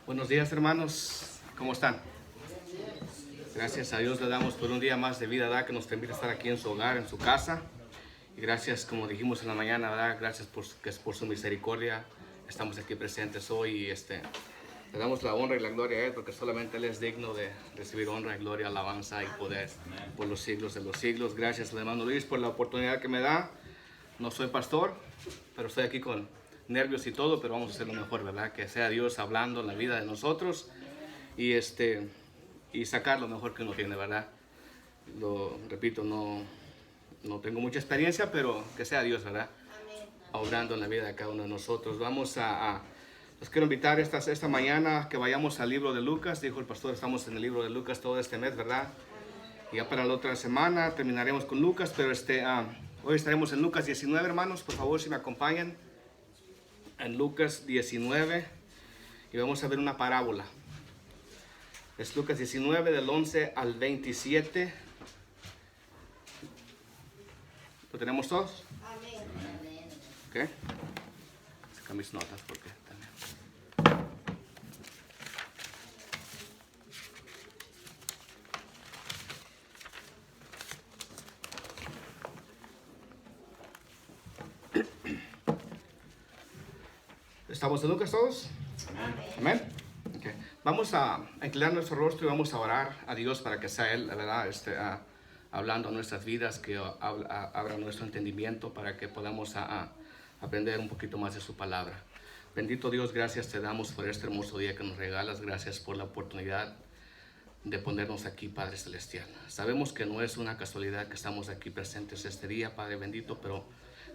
Buenos días, hermanos. ¿Cómo están? Gracias a Dios le damos por un día más de vida, ¿verdad? Que nos permite estar aquí en su hogar, en su casa. Y gracias, como dijimos en la mañana, ¿verdad? Gracias por su misericordia. Estamos aquí presentes hoy y le damos la honra y la gloria a Él, porque solamente Él es digno de recibir honra, gloria, alabanza y poder por los siglos de los siglos. Gracias, hermano Luis, por la oportunidad que me da. No soy pastor, pero estoy aquí con nervios y todo, pero vamos a hacer lo mejor, ¿verdad? Que sea Dios hablando en la vida de nosotros y y sacar lo mejor que uno tiene, ¿verdad? Lo repito, no tengo mucha experiencia, pero que sea Dios, ¿verdad? Obrando en la vida de cada uno de nosotros. Los quiero invitar esta mañana que vayamos al libro de Lucas. Dijo el pastor, estamos en el libro de Lucas todo este mes, ¿verdad? Y ya para la otra semana terminaremos con Lucas, pero hoy estaremos en Lucas 19, hermanos. Por favor, si me acompañan en Lucas 19 y vamos a ver una parábola. Es Lucas 19 del 11 al 27. ¿Lo tenemos todos? Amén. Ok. Saca mis notas porque también. ¿Estamos en Lucas todos? Amén. Okay. Vamos a inclinar nuestro rostro y vamos a orar a Dios para que sea Él, la verdad, hablando a nuestras vidas, que abra nuestro entendimiento para que podamos aprender un poquito más de su palabra. Bendito Dios, gracias te damos por este hermoso día que nos regalas. Gracias por la oportunidad de ponernos aquí, Padre Celestial. Sabemos que no es una casualidad que estamos aquí presentes este día, Padre bendito, pero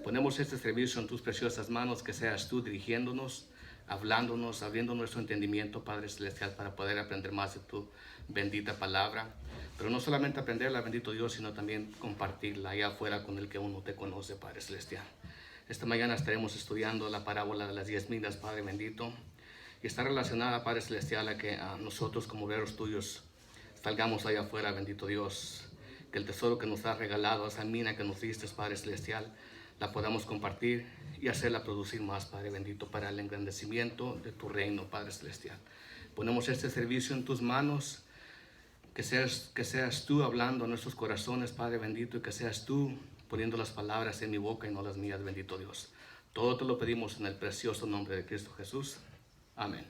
ponemos este servicio en tus preciosas manos, que seas tú dirigiéndonos, hablándonos, abriendo nuestro entendimiento, Padre Celestial, para poder aprender más de tu bendita palabra. Pero no solamente aprenderla, bendito Dios, sino también compartirla allá afuera con el que uno te conoce, Padre Celestial. Esta mañana estaremos estudiando la parábola de las 10 minas, Padre bendito, y está relacionada, Padre Celestial, a que nosotros como obreros tuyos salgamos allá afuera, bendito Dios, que el tesoro que nos has regalado, esa mina que nos diste, Padre Celestial, la podamos compartir y hacerla producir más, Padre bendito, para el engrandecimiento de tu reino, Padre Celestial. Ponemos este servicio en tus manos, que seas tú hablando a nuestros corazones, Padre bendito, y que seas tú poniendo las palabras en mi boca y no las mías, bendito Dios. Todo te lo pedimos en el precioso nombre de Cristo Jesús. Amén.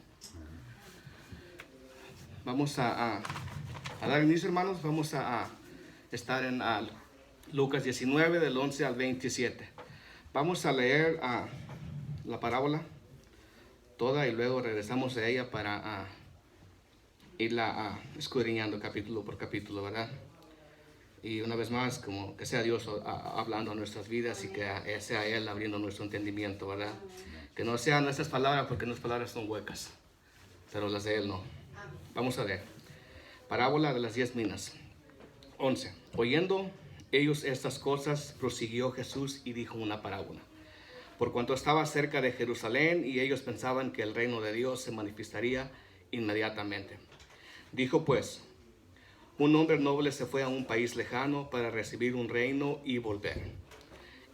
Vamos a dar inicio, hermanos. Vamos a estar en Lucas 19, del 11 al 27. Vamos a leer la parábola toda y luego regresamos a ella para irla escudriñando capítulo por capítulo, ¿verdad? Y una vez más, como que sea Dios hablando a nuestras vidas y que sea Él abriendo nuestro entendimiento, ¿verdad? Que no sean nuestras palabras, porque nuestras palabras son huecas, pero las de Él no. Vamos a ver. Parábola de las 10 minas. 11. Oyendo ellos estas cosas, prosiguió Jesús y dijo una parábola. Por cuanto estaba cerca de Jerusalén y ellos pensaban que el reino de Dios se manifestaría inmediatamente. Dijo pues, un hombre noble se fue a un país lejano para recibir un reino y volver.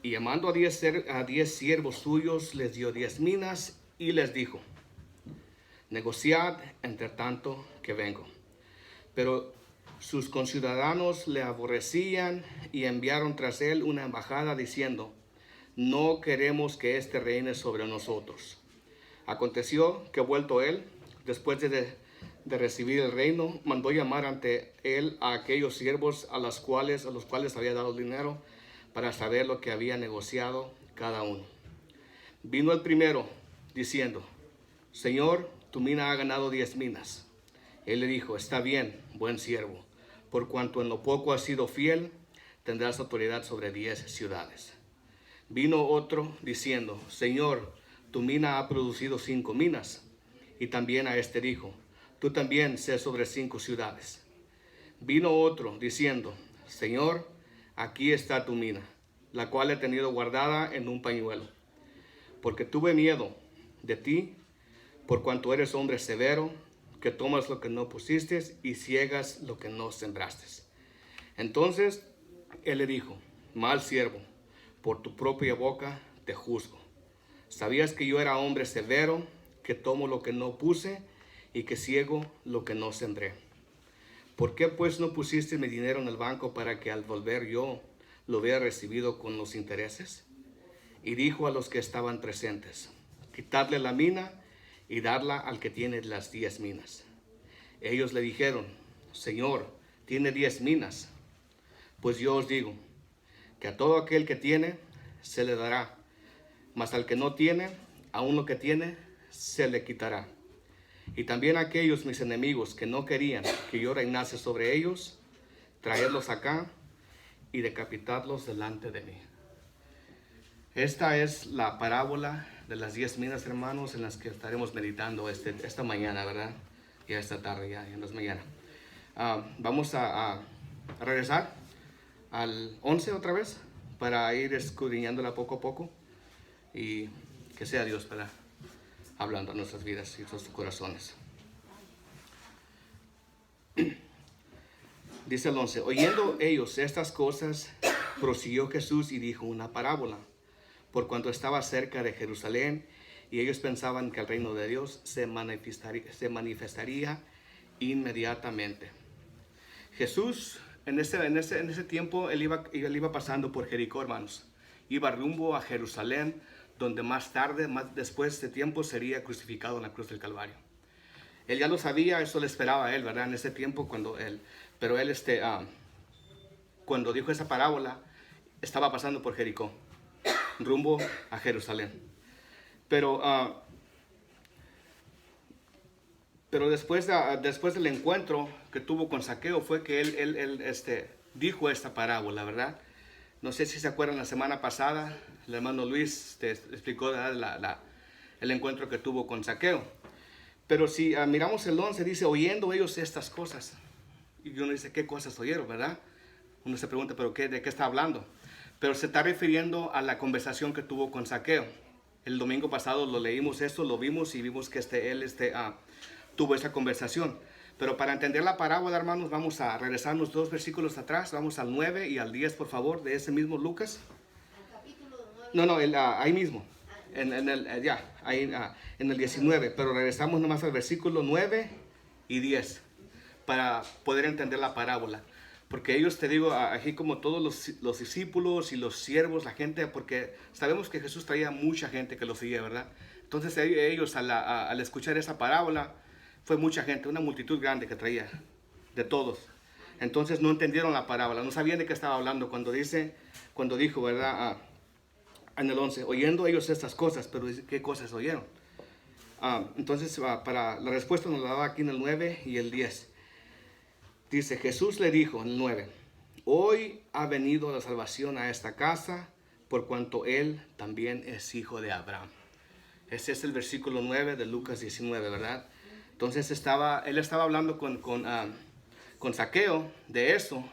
Y llamando a 10 siervos suyos, les dio 10 minas y les dijo, negociad entre tanto que vengo. Pero sus conciudadanos le aborrecían y enviaron tras él una embajada diciendo, no queremos que éste reine sobre nosotros. Aconteció que vuelto él, después de recibir el reino, mandó llamar ante él a aquellos siervos a los cuales había dado dinero para saber lo que había negociado cada uno. Vino el primero diciendo, Señor, tu mina ha ganado 10 minas. Él le dijo, está bien, buen siervo, por cuanto en lo poco has sido fiel, tendrás autoridad sobre 10 ciudades. Vino otro diciendo, Señor, tu mina ha producido 5 minas. Y también a este dijo, tú también sé sobre 5 ciudades. Vino otro diciendo, Señor, aquí está tu mina, la cual he tenido guardada en un pañuelo, porque tuve miedo de ti, por cuanto eres hombre severo, que tomas lo que no pusiste y ciegas lo que no sembraste. Entonces él le dijo, mal siervo, por tu propia boca te juzgo. Sabías que yo era hombre severo, que tomo lo que no puse y que ciego lo que no sembré. ¿Por qué pues no pusiste mi dinero en el banco para que al volver yo lo hubiera recibido con los intereses? Y dijo a los que estaban presentes: quitadle la mina y darla al que tiene las 10 minas. Ellos le dijeron: Señor, tiene 10 minas. Pues yo os digo que a todo aquel que tiene se le dará, mas al que no tiene, aun lo que tiene se le quitará. Y también a aquellos mis enemigos que no querían que yo reinase sobre ellos, traedlos acá y decapitadlos delante de mí. Esta es la parábola de las 10 minas, hermanos, en las que estaremos meditando esta mañana, ¿verdad? Y esta tarde, ya en las mañanas. Vamos a regresar al 11 otra vez para ir escudriñándola poco a poco y que sea Dios, ¿verdad?, hablando a nuestras vidas y nuestros corazones. Dice el 11: oyendo ellos estas cosas, prosiguió Jesús y dijo una parábola, por cuanto estaba cerca de Jerusalén, y ellos pensaban que el reino de Dios se manifestaría inmediatamente. Jesús, en ese tiempo, él iba pasando por Jericó, hermanos. Iba rumbo a Jerusalén, donde más tarde, después de tiempo, sería crucificado en la cruz del Calvario. Él ya lo sabía, eso le esperaba a él, ¿verdad? En ese tiempo, cuando dijo esa parábola, estaba pasando por Jericó, rumbo a Jerusalén. Pero después del encuentro que tuvo con Zaqueo, fue que él dijo esta parábola, ¿verdad? No sé si se acuerdan, la semana pasada el hermano Luis te explicó el encuentro que tuvo con Zaqueo. Pero si miramos el 11, dice: oyendo ellos estas cosas. Y uno dice: ¿qué cosas oyeron, verdad? Uno se pregunta: ¿pero de qué está hablando? Pero se está refiriendo a la conversación que tuvo con Zaqueo. El domingo pasado lo leímos esto, lo vimos y vimos que él tuvo esa conversación. Pero para entender la parábola, hermanos, vamos a regresarnos 2 versículos atrás. Vamos al 9 y al 10, por favor, de ese mismo Lucas. ¿El capítulo 9? No, ahí mismo. En el 19. Pero regresamos nomás al versículo 9 y 10 para poder entender la parábola. Porque ellos, te digo, aquí como todos los discípulos y los siervos, la gente, porque sabemos que Jesús traía mucha gente que lo seguía, ¿verdad? Entonces ellos al escuchar esa parábola, fue mucha gente, una multitud grande que traía, de todos. Entonces no entendieron la parábola, no sabían de qué estaba hablando cuando dijo, ¿verdad? En el 11, oyendo ellos estas cosas, pero ¿qué cosas oyeron? Entonces para la respuesta nos la daba aquí en el 9 y el 10. Dice: Jesús le dijo en el 9: hoy ha venido la salvación a esta casa, por cuanto él también es hijo de Abraham. Ese es el versículo 9 de Lucas 19, ¿verdad? Entonces él estaba hablando con Zaqueo de eso.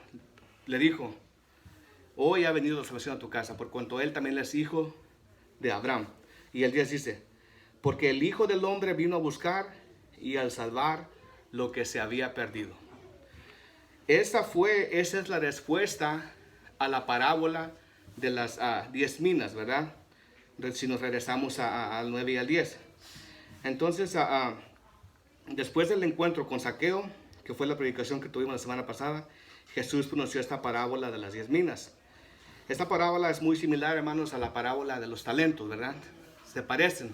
Le dijo: hoy ha venido la salvación a tu casa, por cuanto él también es hijo de Abraham. Y el 10 dice: porque el Hijo del Hombre vino a buscar y a salvar lo que se había perdido. Esa es la respuesta a la parábola de las 10 minas, ¿verdad? Si nos regresamos al 9 y al 10. Entonces, después del encuentro con Zaqueo, que fue la predicación que tuvimos la semana pasada, Jesús pronunció esta parábola de las 10 minas. Esta parábola es muy similar, hermanos, a la parábola de los talentos, ¿verdad? Se parece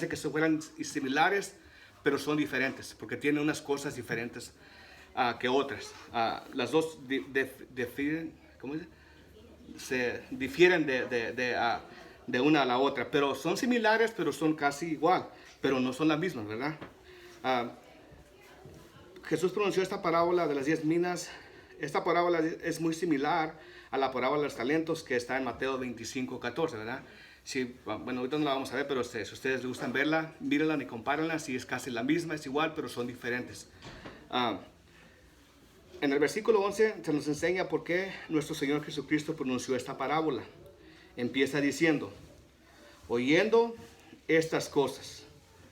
que fueran similares, pero son diferentes, porque tienen unas cosas diferentes que otras. Las dos se difieren de una a la otra, pero son similares, pero son casi igual, pero no son las mismas, ¿verdad? Jesús pronunció esta parábola de las 10 minas. Esta parábola es muy similar a la parábola de los talentos que está en Mateo 25:14, ¿verdad? Sí, bueno, ahorita no la vamos a ver, pero si ustedes les gustan verla, mírenla y compárenla. Si es casi la misma, es igual, pero son diferentes. En el versículo 11 se nos enseña por qué nuestro Señor Jesucristo pronunció esta parábola. Empieza diciendo: oyendo estas cosas.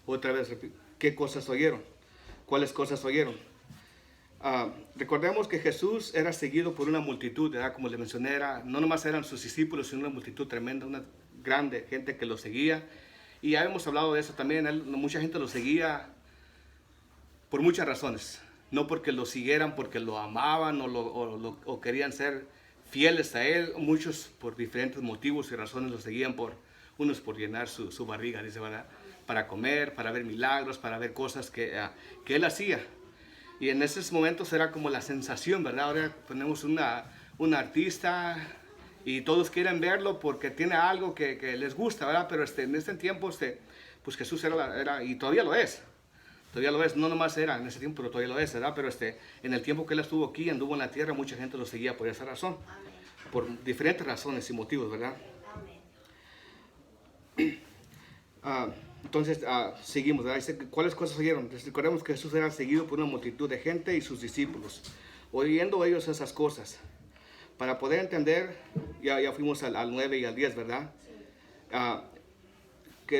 Otra vez, ¿qué cosas oyeron? ¿Cuáles cosas oyeron? Recordemos que Jesús era seguido por una multitud, ¿verdad? Como le mencioné, no nomás eran sus discípulos, sino una multitud tremenda, una grande gente que lo seguía. Y ya hemos hablado de eso también. Mucha gente lo seguía por muchas razones. No porque lo siguieran, porque lo amaban o querían ser fieles a él. Muchos por diferentes motivos y razones lo seguían, unos por llenar su barriga, dice, ¿verdad? Para comer, para ver milagros, para ver cosas que él hacía. Y en esos momentos era como la sensación, ¿verdad? Ahora tenemos una artista y todos quieren verlo porque tiene algo que les gusta, ¿verdad? Pero en este tiempo, pues Jesús era, y todavía lo es. Todavía lo es, no nomás era en ese tiempo, pero todavía lo es, ¿verdad? Pero en el tiempo que él estuvo aquí, anduvo en la tierra, mucha gente lo seguía por esa razón. Amén. Por diferentes razones y motivos, ¿verdad? Entonces, seguimos, ¿verdad? Dice, ¿cuáles cosas oyeron? Recordemos que Jesús era seguido por una multitud de gente y sus discípulos, oyendo ellos esas cosas. Para poder entender, ya fuimos al 9 y al 10, ¿verdad? Que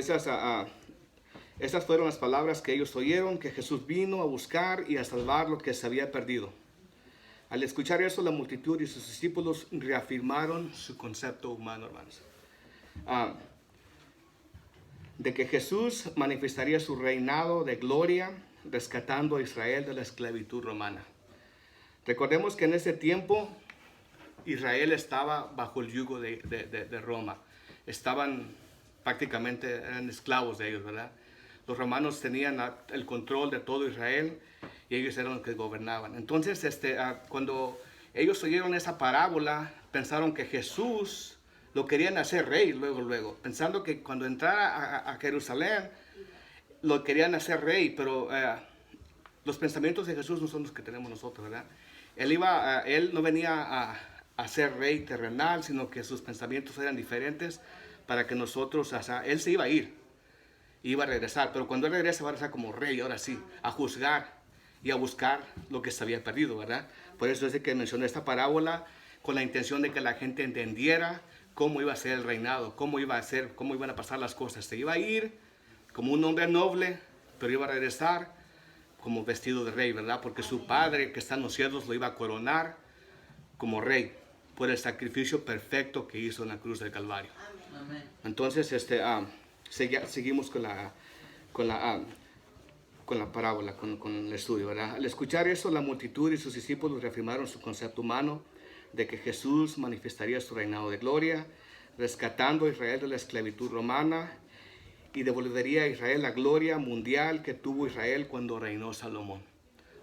esas fueron las palabras que ellos oyeron, que Jesús vino a buscar y a salvar lo que se había perdido. Al escuchar eso, la multitud y sus discípulos reafirmaron su concepto humano, hermanos. De que Jesús manifestaría su reinado de gloria, rescatando a Israel de la esclavitud romana. Recordemos que en ese tiempo Israel estaba bajo el yugo de Roma. Eran esclavos de ellos, ¿verdad? Los romanos tenían el control de todo Israel y ellos eran los que gobernaban. Entonces, cuando ellos oyeron esa parábola, pensaron que Jesús lo querían hacer rey luego, pensando que cuando entrara a Jerusalén lo querían hacer rey, pero los pensamientos de Jesús no son los que tenemos nosotros, ¿verdad? Él no venía a ser rey terrenal, sino que sus pensamientos eran diferentes para que nosotros, él se iba a ir, iba a regresar, pero cuando él regrese va a regresar como rey, ahora sí, a juzgar y a buscar lo que se había perdido, ¿verdad? Por eso es que mencioné esta parábola con la intención de que la gente entendiera cómo iba a ser el reinado, cómo iban a pasar las cosas. Se iba a ir como un hombre noble, pero iba a regresar como vestido de rey, ¿verdad? Porque su padre que está en los cielos lo iba a coronar como rey por el sacrificio perfecto que hizo en la cruz del Calvario. Amén. Entonces, seguimos con la parábola, con el estudio, ¿verdad? Al escuchar eso, la multitud y sus discípulos reafirmaron su concepto humano de que Jesús manifestaría su reinado de gloria, rescatando a Israel de la esclavitud romana y devolvería a Israel la gloria mundial que tuvo Israel cuando reinó Salomón.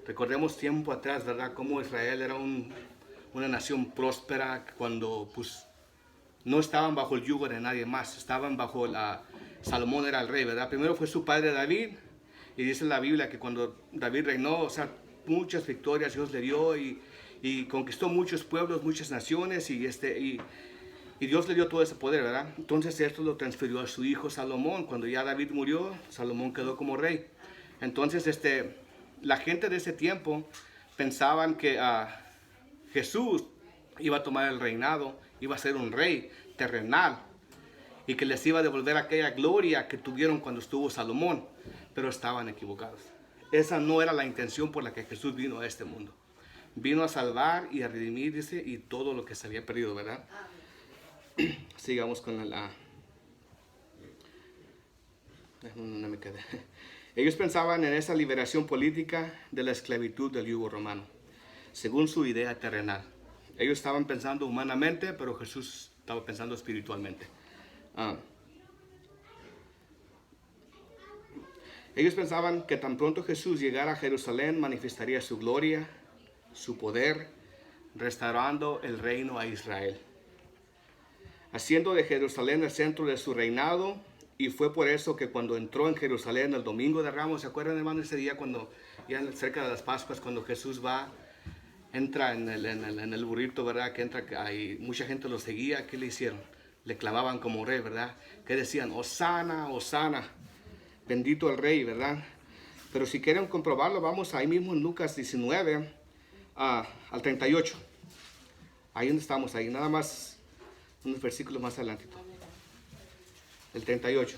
Recordemos tiempo atrás, ¿verdad? Cómo Israel era una nación próspera cuando pues no estaban bajo el yugo de nadie más, estaban bajo Salomón era el rey, ¿verdad? Primero fue su padre David, y dice la Biblia que cuando David reinó, muchas victorias Dios le dio y conquistó muchos pueblos, muchas naciones, y Dios le dio todo ese poder, ¿verdad? Entonces esto lo transfirió a su hijo Salomón. Cuando ya David murió, Salomón quedó como rey. Entonces la gente de ese tiempo pensaban que Jesús iba a tomar el reinado, iba a ser un rey terrenal y que les iba a devolver aquella gloria que tuvieron cuando estuvo Salomón, pero estaban equivocados. Esa no era la intención por la que Jesús vino a este mundo. Vino a salvar y a redimir, dice, y todo lo que se había perdido, ¿verdad? Sigamos con no me quedé. Ellos pensaban en esa liberación política de la esclavitud del yugo romano, según su idea terrenal. Ellos estaban pensando humanamente, pero Jesús estaba pensando espiritualmente. Ellos pensaban que tan pronto Jesús llegara a Jerusalén, manifestaría su gloria, su poder, restaurando el reino a Israel, haciendo de Jerusalén el centro de su reinado. Y fue por eso que cuando entró en Jerusalén el domingo de Ramos, ¿se acuerdan, hermano, ese día cuando ya cerca de las Pascuas, cuando Jesús entra en el burrito, ¿verdad? Que entra, y mucha gente lo seguía. ¿Qué le hicieron? Le clamaban como rey, ¿verdad? Que decían, Hosana, Hosana, bendito el rey, ¿verdad? Pero si quieren comprobarlo, vamos ahí mismo en Lucas 19 al 38. Ahí donde estamos, ahí nada más unos versículos más adelantito. El 38.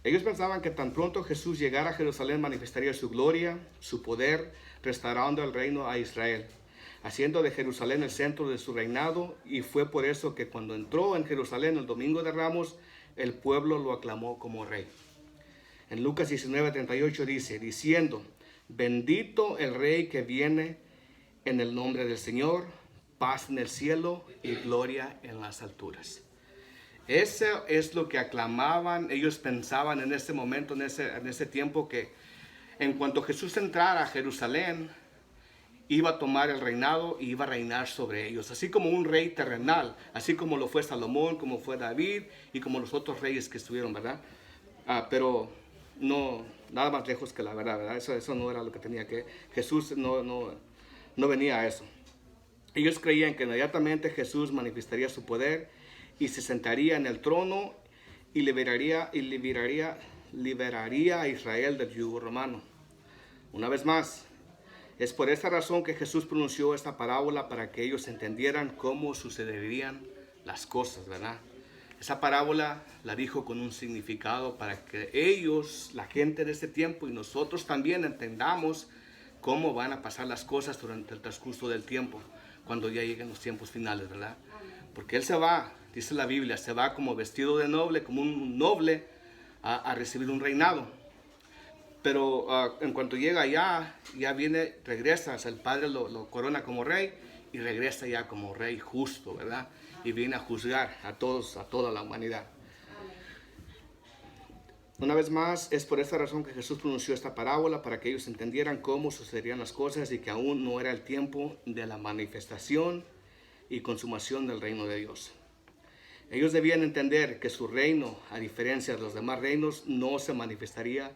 Ellos pensaban que tan pronto Jesús llegara a Jerusalén, manifestaría su gloria, su poder, restaurando el reino a Israel, haciendo de Jerusalén el centro de su reinado. Y fue por eso que cuando entró en Jerusalén el domingo de Ramos, el pueblo lo aclamó como rey. En Lucas 19:38 dice, diciendo, bendito el Rey que viene en el nombre del Señor, paz en el cielo y gloria en las alturas. Eso es lo que aclamaban, ellos pensaban en ese momento, en ese tiempo, que en cuanto Jesús entrara a Jerusalén, iba a tomar el reinado y iba a reinar sobre ellos, así como un rey terrenal, así como lo fue Salomón, como fue David y como los otros reyes que estuvieron, ¿verdad? Pero no, nada más lejos que la verdad, ¿verdad? Eso no era lo que tenía que, Jesús no venía a eso. Ellos creían que inmediatamente Jesús manifestaría su poder y se sentaría en el trono y liberaría a Israel del yugo romano. Una vez más, es por esta razón que Jesús pronunció esta parábola, para que ellos entendieran cómo sucederían las cosas, ¿verdad? Esa parábola la dijo con un significado para que ellos, la gente de este tiempo y nosotros también entendamos cómo van a pasar las cosas durante el transcurso del tiempo, cuando ya lleguen los tiempos finales, ¿verdad? Porque Él se va, dice la Biblia, se va como vestido de noble, como un noble a recibir un reinado. Pero en cuanto llega allá, ya viene, regresa, o sea, el Padre lo corona como rey y regresa ya como rey justo, ¿verdad? Y viene a juzgar a todos, a toda la humanidad. Una vez más, es por esta razón que Jesús pronunció esta parábola, para que ellos entendieran cómo sucederían las cosas y que aún no era el tiempo de la manifestación y consumación del reino de Dios. Ellos debían entender que su reino, a diferencia de los demás reinos, no se manifestaría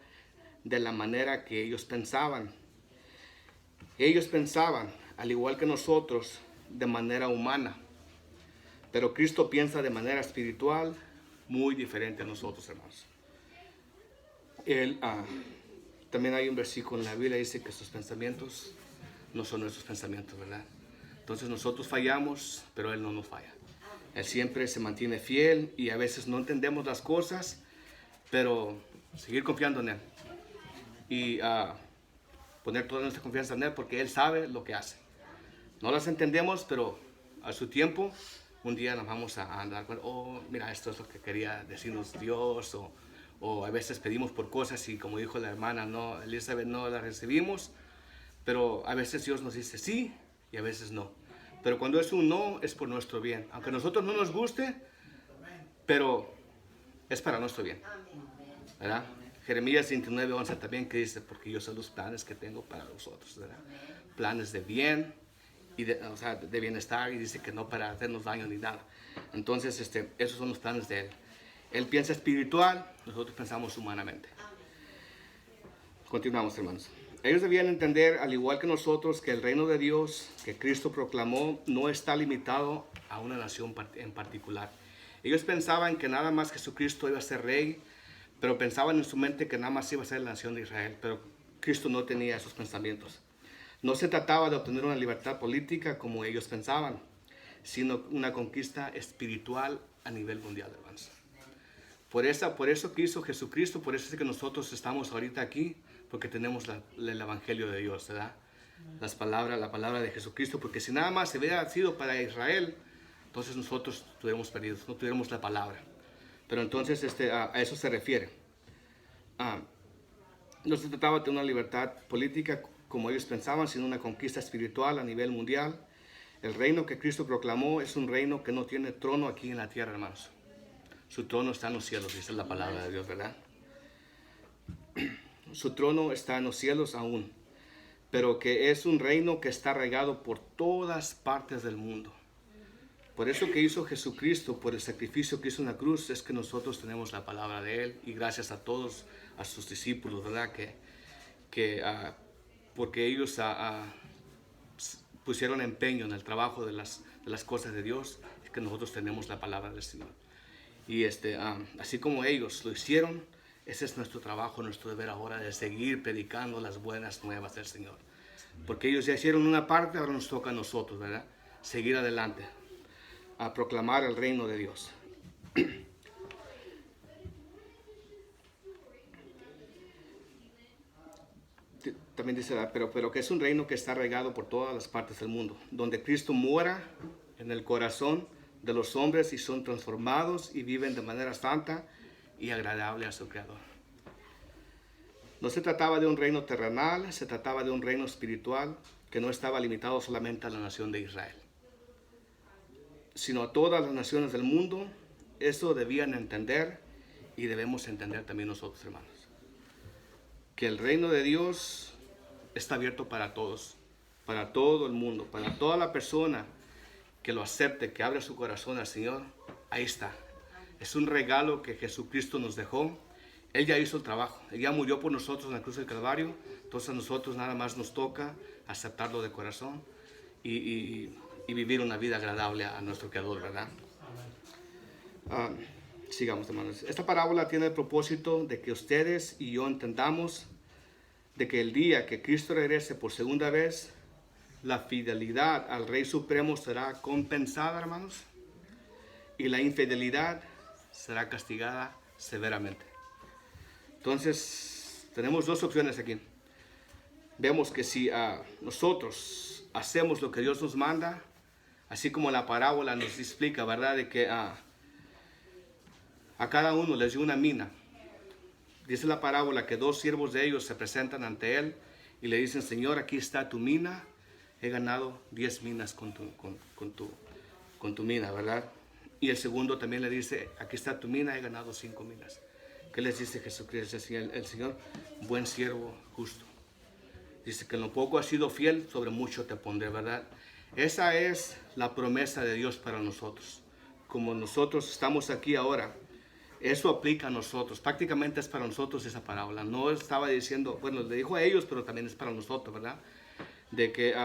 de la manera que ellos pensaban. Ellos pensaban, al igual que nosotros, de manera humana. Pero Cristo piensa de manera espiritual, muy diferente a nosotros, hermanos. También hay un versículo en la Biblia que dice que sus pensamientos no son nuestros pensamientos, ¿verdad? Entonces nosotros fallamos, pero Él no nos falla. Él siempre se mantiene fiel y a veces no entendemos las cosas, pero seguir confiando en Él. Y poner toda nuestra confianza en Él, porque Él sabe lo que hace. No las entendemos, pero a su tiempo, un día nos vamos a andar con, mira, esto es lo que quería decirnos Dios, o a veces pedimos por cosas y, como dijo la hermana, no, Elizabeth, no las recibimos, pero a veces Dios nos dice sí y a veces no. Pero cuando es un no, es por nuestro bien, aunque a nosotros no nos guste, pero es para nuestro bien, ¿verdad? Jeremías 29:11 también, que dice, porque yo sé los planes que tengo para vosotros, ¿verdad? Planes de bien, o sea, de bienestar, y dice que no para hacernos daño ni nada. Entonces, esos son los planes de Él. Él piensa espiritual, nosotros pensamos humanamente. Continuamos, hermanos. Ellos debían entender, al igual que nosotros, que el reino de Dios que Cristo proclamó no está limitado a una nación en particular. Ellos pensaban que nada más Jesucristo iba a ser rey, pero pensaban en su mente que nada más iba a ser la nación de Israel. Pero Cristo no tenía esos pensamientos. No se trataba de obtener una libertad política como ellos pensaban, sino una conquista espiritual a nivel mundial, hermanos. Por eso quiso Jesucristo, por eso es que nosotros estamos ahorita aquí, porque tenemos el Evangelio de Dios, ¿verdad? La palabra de Jesucristo, porque si nada más se hubiera sido para Israel, entonces nosotros estuviéramos perdidos, no tuviéramos la palabra. Pero entonces a eso se refiere. No se trataba de una libertad política como ellos pensaban, sino una conquista espiritual a nivel mundial. El reino que Cristo proclamó es un reino que no tiene trono aquí en la tierra, hermanos. Su trono está en los cielos, dice la palabra de Dios, ¿verdad? Su trono está en los cielos aún, pero que es un reino que está regado por todas partes del mundo. Por eso que hizo Jesucristo, por el sacrificio que hizo en la cruz, es que nosotros tenemos la palabra de Él, y gracias a todos, a sus discípulos, ¿verdad? Porque ellos pusieron empeño en el trabajo de las cosas de Dios, es que nosotros tenemos la palabra del Señor. Y así como ellos lo hicieron, ese es nuestro trabajo, nuestro deber ahora, de seguir predicando las buenas nuevas del Señor. Porque ellos ya hicieron una parte, ahora nos toca a nosotros, ¿verdad? Seguir adelante, a proclamar el reino de Dios. También dice, pero que es un reino que está regado por todas las partes del mundo, donde Cristo mora en el corazón de los hombres y son transformados y viven de manera santa y agradable a su Creador. No se trataba de un reino terrenal, se trataba de un reino espiritual que no estaba limitado solamente a la nación de Israel, sino a todas las naciones del mundo. Eso debían entender y debemos entender también nosotros, hermanos, que el reino de Dios está abierto para todos, para todo el mundo, para toda la persona que lo acepte, que abre su corazón al Señor. Ahí está. Es un regalo que Jesucristo nos dejó. Él ya hizo el trabajo. Él ya murió por nosotros en la cruz del Calvario. Entonces a nosotros nada más nos toca aceptarlo de corazón y vivir una vida agradable a nuestro Creador, ¿verdad? Sigamos, hermanos. Esta parábola tiene el propósito de que ustedes y yo entendamos de que el día que Cristo regrese por segunda vez, la fidelidad al Rey Supremo será compensada, hermanos, y la infidelidad será castigada severamente. Entonces, tenemos dos opciones aquí. Vemos que si nosotros hacemos lo que Dios nos manda, así como la parábola nos explica, ¿verdad? De que a cada uno les dio una mina. Dice la parábola que 2 siervos de ellos se presentan ante él y le dicen: Señor, aquí está tu mina. He ganado 10 minas con tu mina, ¿verdad? Y el segundo también le dice: aquí está tu mina, he ganado 5 minas. ¿Qué les dice Jesucristo? El Señor: buen siervo, justo. Dice que en lo poco has sido fiel, sobre mucho te pondré, ¿verdad? Esa es la promesa de Dios para nosotros. Como nosotros estamos aquí ahora, eso aplica a nosotros. Prácticamente es para nosotros esa parábola. No estaba diciendo, bueno, le dijo a ellos, pero también es para nosotros, ¿verdad? De que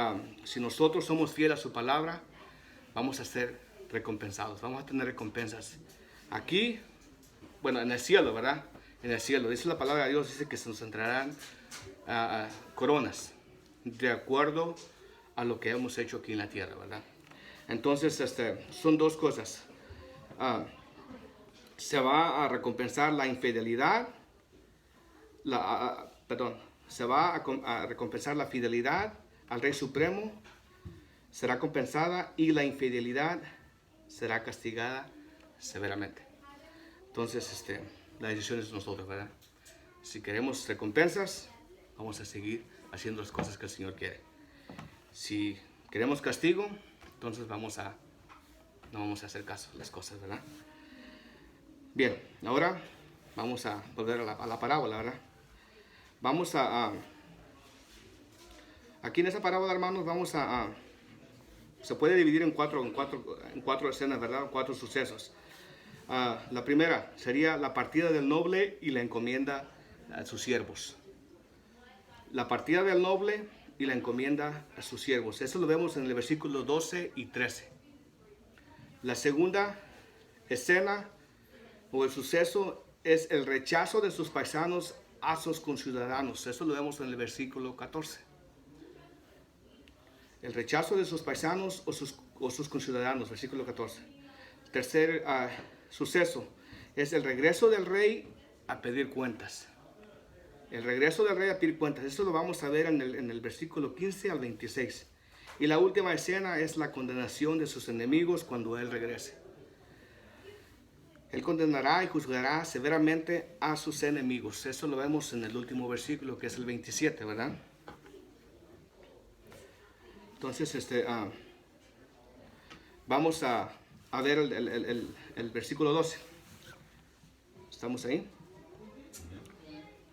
si nosotros somos fieles a su palabra, vamos a ser recompensados. Vamos a tener recompensas. Aquí, bueno, en el cielo, ¿verdad? En el cielo. Dice la palabra de Dios, dice que se nos entrarán coronas de acuerdo a lo que hemos hecho aquí en la tierra, ¿verdad? Entonces, son dos cosas. Se va a recompensar la infidelidad, se va a recompensar la fidelidad al Rey Supremo, será compensada, y la infidelidad será castigada severamente. Entonces, la decisión es de nosotros, ¿verdad? Si queremos recompensas, vamos a seguir haciendo las cosas que el Señor quiere. Si queremos castigo, entonces no vamos a hacer caso a las cosas, ¿verdad? Bien, ahora vamos a volver a la parábola, ¿verdad? Vamos aquí en esa parábola, hermanos, se puede dividir en cuatro escenas, ¿verdad? 4 sucesos. La primera sería la partida del noble y la encomienda a sus siervos. La partida del noble y la encomienda a sus siervos. Eso lo vemos en el versículo 12 y 13. La segunda escena o el suceso es el rechazo de sus paisanos a sus conciudadanos. Eso lo vemos en el versículo 14. El rechazo de sus paisanos o sus conciudadanos, versículo 14. El tercer suceso es el regreso del rey a pedir cuentas. El regreso del rey a pedir cuentas. Eso lo vamos a ver en el versículo 15 al 26. Y la última escena es la condenación de sus enemigos cuando él regrese. Él condenará y juzgará severamente a sus enemigos. Eso lo vemos en el último versículo, que es el 27, ¿verdad? Entonces, vamos a ver el versículo 12. ¿Estamos ahí?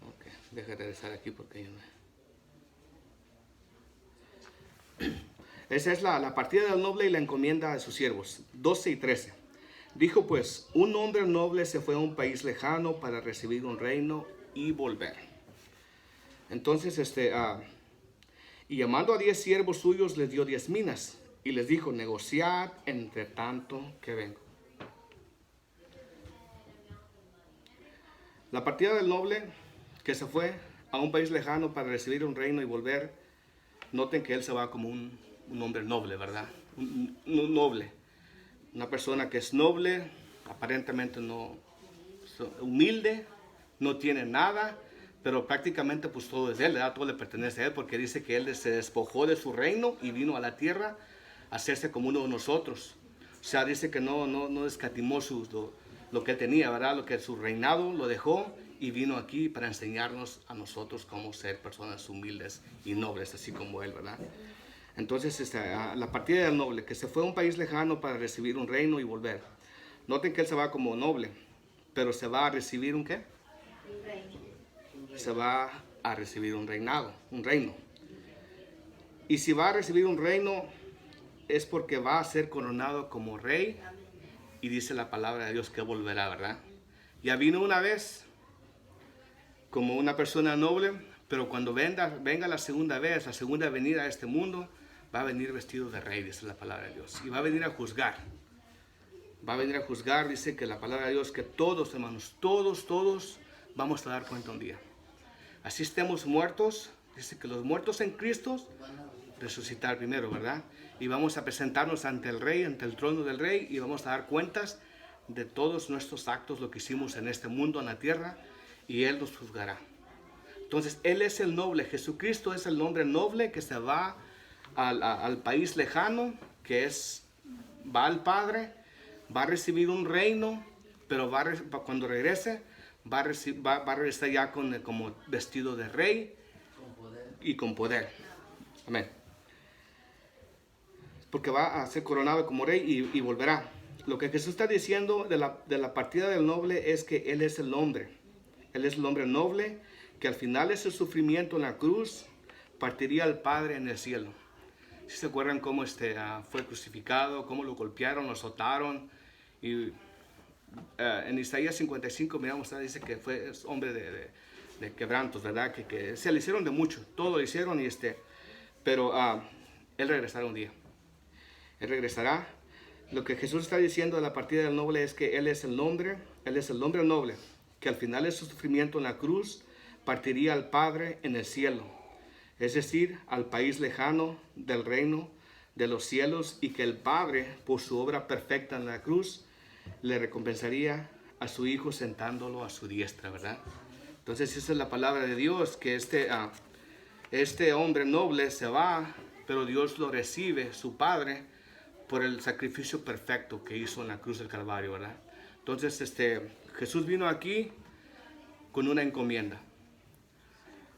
Ok, deja de regresar aquí porque yo no. Esa es la partida del noble y la encomienda de sus siervos, 12 y 13. Dijo pues: un hombre noble se fue a un país lejano para recibir un reino y volver. Entonces, y llamando a 10 siervos suyos, les dio 10 minas y les dijo: negociad entre tanto que vengo. La partida del noble que se fue a un país lejano para recibir un reino y volver. Noten que él se va como un hombre noble, ¿verdad? Un noble. Una persona que es noble, aparentemente no humilde, no tiene nada, pero prácticamente pues todo es de él, ¿verdad? Todo le pertenece a él, porque dice que él se despojó de su reino y vino a la tierra a hacerse como uno de nosotros. O sea, dice que no escatimó lo que él tenía, ¿verdad? Lo que su reinado lo dejó y vino aquí para enseñarnos a nosotros cómo ser personas humildes y nobles, así como Él, ¿verdad? Entonces, la partida del noble, que se fue a un país lejano para recibir un reino y volver. Noten que Él se va como noble, pero se va a recibir ¿un qué? Un reino. Se va a recibir un reinado, un reino. Y si va a recibir un reino, es porque va a ser coronado como rey. Y dice la palabra de Dios que volverá, ¿verdad? Ya vino una vez como una persona noble, pero cuando venga la segunda vez, la segunda venida a este mundo, va a venir vestido de rey, dice la palabra de Dios. Y va a venir a juzgar. Va a venir a juzgar, dice que la palabra de Dios, que todos, hermanos, todos vamos a dar cuenta un día. Así estemos muertos, dice que los muertos en Cristo resucitar primero, ¿verdad? Y vamos a presentarnos ante el Rey, ante el trono del Rey, y vamos a dar cuentas de todos nuestros actos, lo que hicimos en este mundo, en la tierra, y Él nos juzgará. Entonces, Él es el noble, Jesucristo es el hombre noble que se va al país lejano, va al Padre, va a recibir un reino, pero cuando regrese, va a regresar ya como vestido de rey y con poder. Amén. Porque va a ser coronado como rey y volverá. Lo que Jesús está diciendo de la partida del noble es que Él es el hombre. Él es el hombre noble que al final de su sufrimiento en la cruz partiría al Padre en el cielo. Si se acuerdan cómo fue crucificado, cómo lo golpearon, lo azotaron. Y en Isaías 55 miramos, dice que fue hombre de quebrantos, ¿verdad? Que se le hicieron de mucho, todo lo hicieron pero Él regresará un día. Él regresará. Lo que Jesús está diciendo de la partida del noble es que Él es el hombre noble, que al final de su sufrimiento en la cruz partiría al Padre en el cielo, es decir, al país lejano del reino de los cielos, y que el Padre, por su obra perfecta en la cruz, le recompensaría a su Hijo sentándolo a su diestra, ¿verdad? Entonces esa es la palabra de Dios, que este hombre noble se va, pero Dios lo recibe, su Padre, por el sacrificio perfecto que hizo en la cruz del Calvario, ¿verdad? Entonces Jesús vino aquí con una encomienda.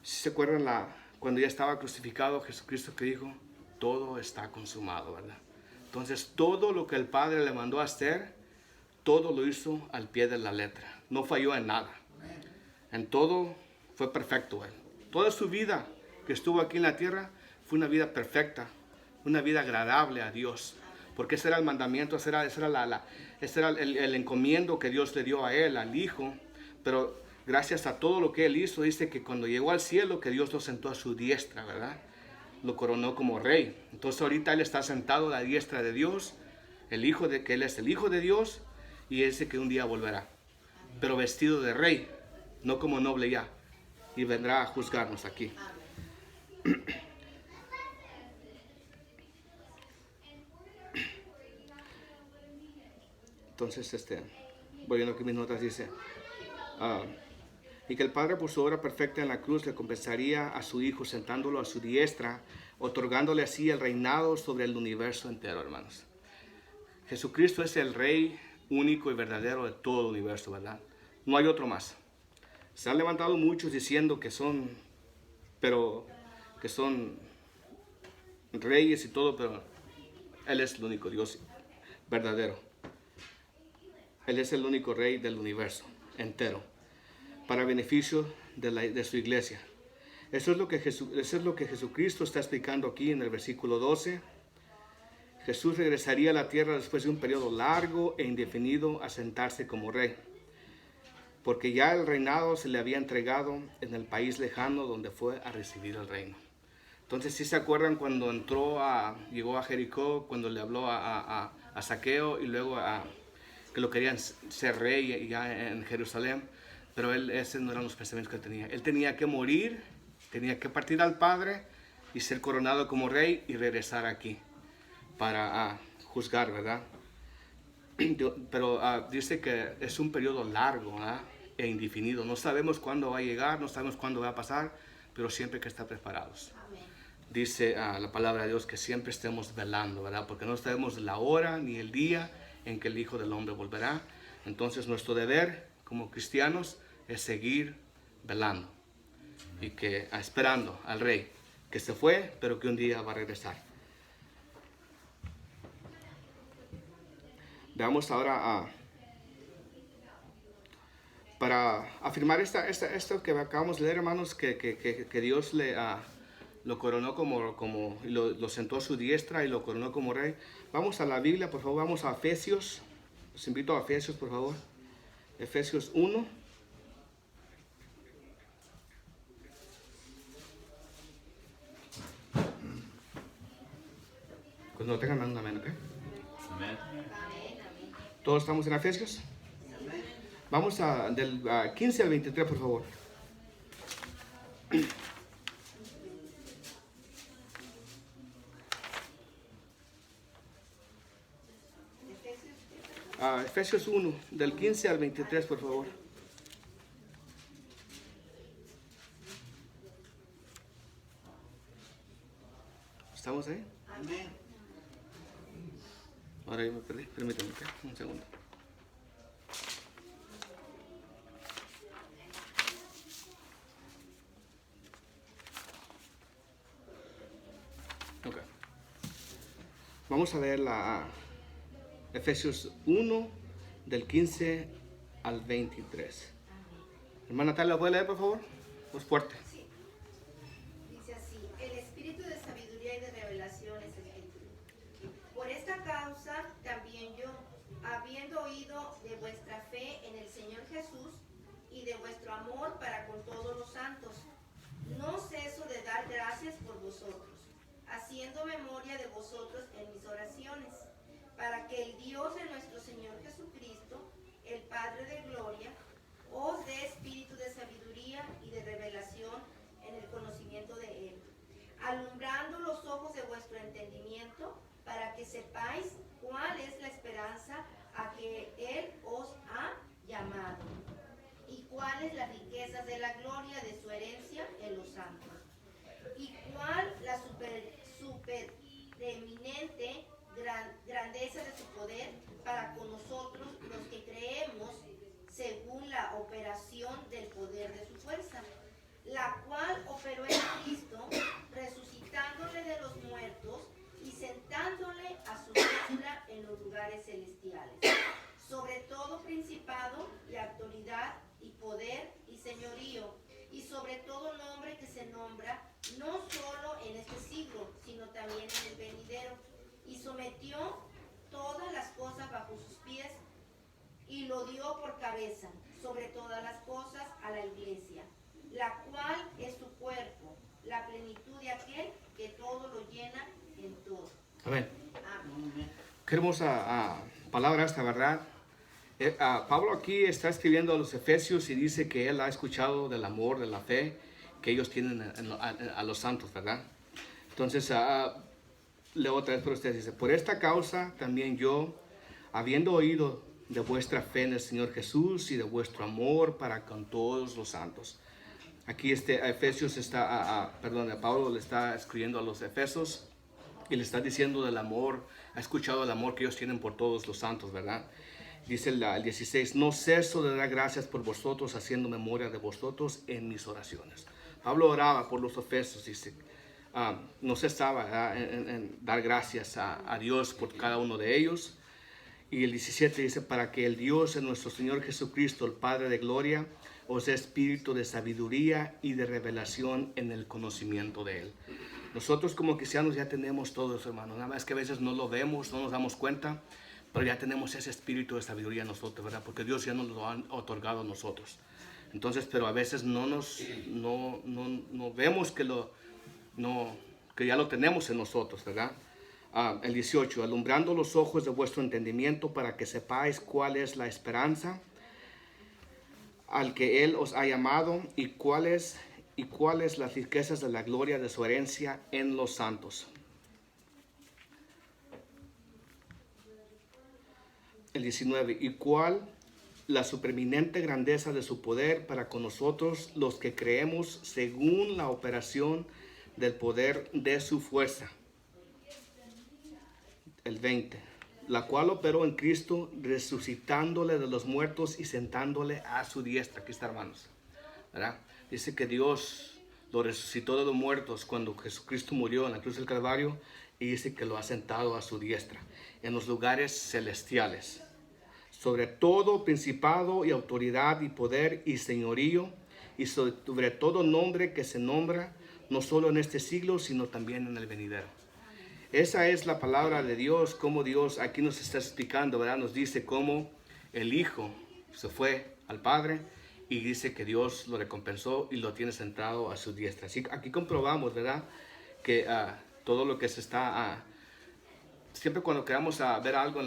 Si se acuerdan cuando ya estaba crucificado, Jesucristo que dijo, todo está consumado, ¿verdad? Entonces todo lo que el Padre le mandó a hacer, todo lo hizo al pie de la letra. No falló en nada. En todo fue perfecto Él. Toda su vida que estuvo aquí en la tierra fue una vida perfecta, una vida agradable a Dios. Porque ese era el mandamiento, ese era el encomiendo que Dios le dio a Él, al Hijo. Pero gracias a todo lo que Él hizo, dice que cuando llegó al cielo, que Dios lo sentó a su diestra, ¿verdad? Lo coronó como rey. Entonces ahorita Él está sentado a la diestra de Dios, que Él es el Hijo de Dios, y Él dice que un día volverá. Pero vestido de rey, no como noble ya. Y vendrá a juzgarnos aquí. Entonces, volviendo aquí mis notas, dice, y que el Padre por su obra perfecta en la cruz le compensaría a su Hijo sentándolo a su diestra, otorgándole así el reinado sobre el universo entero, hermanos. Jesucristo es el Rey único y verdadero de todo el universo, ¿verdad? No hay otro más. Se han levantado muchos diciendo que son reyes y todo, pero Él es el único Dios verdadero. Él es el único Rey del universo entero, para beneficio de su iglesia. Eso es lo que Jesucristo está explicando aquí en el versículo 12. Jesús regresaría a la tierra después de un periodo largo e indefinido a sentarse como rey, porque ya el reinado se le había entregado en el país lejano donde fue a recibir el reino. Entonces, ¿sí se acuerdan cuando llegó a Jericó, cuando le habló a Zaqueo y luego que lo querían ser rey ya en Jerusalén? Pero ese no eran los pensamientos que él tenía. Él tenía que morir, tenía que partir al Padre y ser coronado como rey y regresar aquí para juzgar, ¿verdad? Pero dice que es un periodo largo, ¿verdad? E indefinido. No sabemos cuándo va a llegar, no sabemos cuándo va a pasar, pero siempre hay que estar preparados. Amén. Dice la palabra de Dios que siempre estemos velando, ¿verdad? Porque no sabemos la hora ni el día en que el Hijo del Hombre volverá. Entonces nuestro deber como cristianos es seguir velando y que esperando al Rey que se fue, pero que un día va a regresar. Veamos ahora para afirmar esto que acabamos de leer, hermanos, que Dios lo coronó lo sentó a su diestra y lo coronó como rey. Vamos a la Biblia, por favor, vamos a Efesios. Los invito a Efesios, por favor. Efesios 1. Pues no tengan una mano, ¿ok? Amén. ¿Todos estamos en Efesios? Vamos del 15 al 23, por favor. Efesios 1, del 15 al 23, por favor. ¿Estamos ahí? Amén. Ahora yo me perdí, permítanme, ¿ok? Un segundo. Ok. Vamos a leer Efesios 1, del 15 al 23. Hermana Tala, ¿puede leer, por favor? Pues fuerte. Sí. Dice así: el espíritu de sabiduría y de revelación es espíritu. Por esta causa también yo, habiendo oído de vuestra fe en el Señor Jesús y de vuestro amor para con todos los santos, no ceso de dar gracias por vosotros, haciendo memoria de vosotros en mis oraciones, para que el Dios de nuestro Señor Jesucristo, el Padre de gloria, os dé espíritu de sabiduría y de revelación en el conocimiento de Él, alumbrando los ojos de vuestro entendimiento, para que sepáis cuál es la esperanza a que Él os ha llamado, y cuáles las riquezas de la gloria de su herencia en los santos, y cuál la supereminente grandeza de su poder para con nosotros los que creemos, según la operación del poder de su fuerza, la cual operó en Cristo, resucitándole de los muertos y sentándole a su diestra en los lugares celestiales, sobre todo principado y autoridad y poder y señorío, y sobre todo nombre que se nombra, no solo en este siglo, sino también en el venidero, y sometió todas las cosas bajo sus pies, y lo dio por cabeza sobre todas las cosas a la iglesia, la cual es su cuerpo, la plenitud de aquel que todo lo llena en todo. Amén. Amén. Qué hermosa palabra esta, ¿verdad? Pablo aquí está escribiendo a los Efesios y dice que él ha escuchado del amor, de la fe que ellos tienen a los santos, ¿verdad? Entonces, leo otra vez por ustedes, dice: por esta causa también yo, habiendo oído de vuestra fe en el Señor Jesús y de vuestro amor para con todos los santos. Aquí Efesios Pablo le está escribiendo a los Efesios y le está diciendo del amor, ha escuchado el amor que ellos tienen por todos los santos, ¿verdad? Dice el 16: no ceso de dar gracias por vosotros, haciendo memoria de vosotros en mis oraciones. Pablo oraba por los Efesios, dice, no cesaba en dar gracias a Dios por cada uno de ellos. Y el 17 dice: para que el Dios de nuestro Señor Jesucristo, el Padre de gloria, os dé espíritu de sabiduría y de revelación en el conocimiento de Él. Nosotros como cristianos ya tenemos todo eso, hermano. Nada más que a veces no lo vemos, no nos damos cuenta, pero ya tenemos ese espíritu de sabiduría en nosotros, ¿verdad? Porque Dios ya nos lo ha otorgado a nosotros. Entonces, pero a veces no vemos que ya lo tenemos en nosotros, ¿verdad? El 18: alumbrando los ojos de vuestro entendimiento, para que sepáis cuál es la esperanza al que Él os ha llamado, y cuáles las riquezas de la gloria de su herencia en los santos. El 19: y cuál la supereminente grandeza de su poder para con nosotros los que creemos, según la operación del poder de su fuerza. El 20: la cual operó en Cristo, resucitándole de los muertos y sentándole a su diestra. Aquí está, hermanos, ¿verdad? Dice que Dios lo resucitó de los muertos cuando Jesucristo murió en la cruz del Calvario, y dice que lo ha sentado a su diestra en los lugares celestiales, sobre todo principado y autoridad y poder y señorío, y sobre todo nombre que se nombra, no solo en este siglo, sino también en el venidero. Esa es la palabra de Dios, como Dios aquí nos está explicando, ¿verdad? Nos dice cómo el Hijo se fue al Padre y dice que Dios lo recompensó y lo tiene sentado a su diestra. Así aquí comprobamos, ¿verdad? Que todo lo que se está... siempre cuando queramos ver algo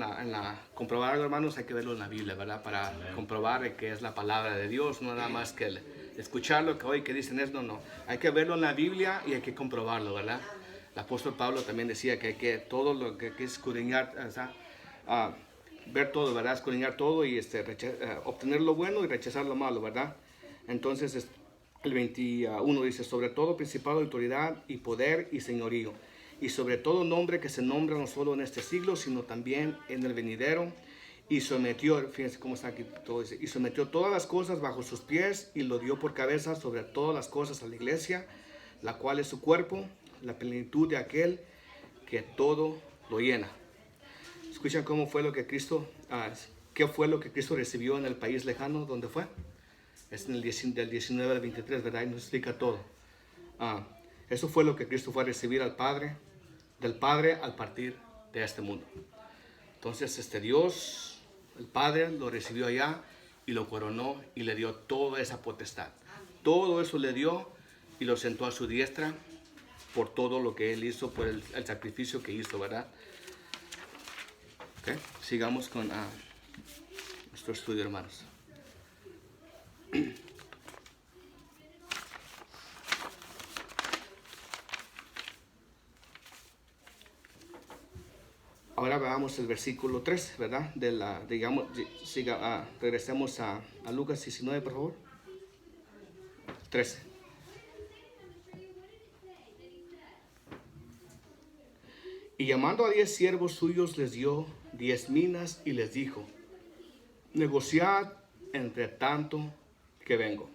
comprobar algo, hermanos, hay que verlo en la Biblia, ¿verdad? Para comprobar que es la palabra de Dios, no nada más que escucharlo, que hoy que dicen es, no. Hay que verlo en la Biblia y hay que comprobarlo, ¿verdad? El apóstol Pablo también decía que hay que todo lo que es escudriñar, ver todo, ¿verdad? Escudriñar todo y obtener lo bueno y rechazar lo malo, ¿verdad? Entonces el 21 dice, sobre todo principado, autoridad y poder y señorío, y sobre todo nombre que se nombra no solo en este siglo, sino también en el venidero, y sometió, fíjense cómo está aquí todo, dice, y sometió todas las cosas bajo sus pies y lo dio por cabeza sobre todas las cosas a la iglesia, la cual es su cuerpo, la plenitud de aquel que todo lo llena. Escuchan cómo fue lo que Cristo, qué fue lo que Cristo recibió en el país lejano, ¿dónde fue? Es en del 19 al 23, ¿verdad? Y nos explica todo. Eso fue lo que Cristo fue a recibir al Padre, del Padre al partir de este mundo. Entonces Dios, el Padre, lo recibió allá y lo coronó y le dio toda esa potestad. Todo eso le dio y lo sentó a su diestra por todo lo que Él hizo, por el sacrificio que hizo, ¿verdad? Okay. Sigamos con nuestro estudio, hermanos. Ahora veamos el versículo 3, ¿verdad? Regresemos a Lucas 19, por favor. 13. Y llamando a 10 siervos suyos, les dio 10 minas y les dijo, negociad entre tanto que vengo.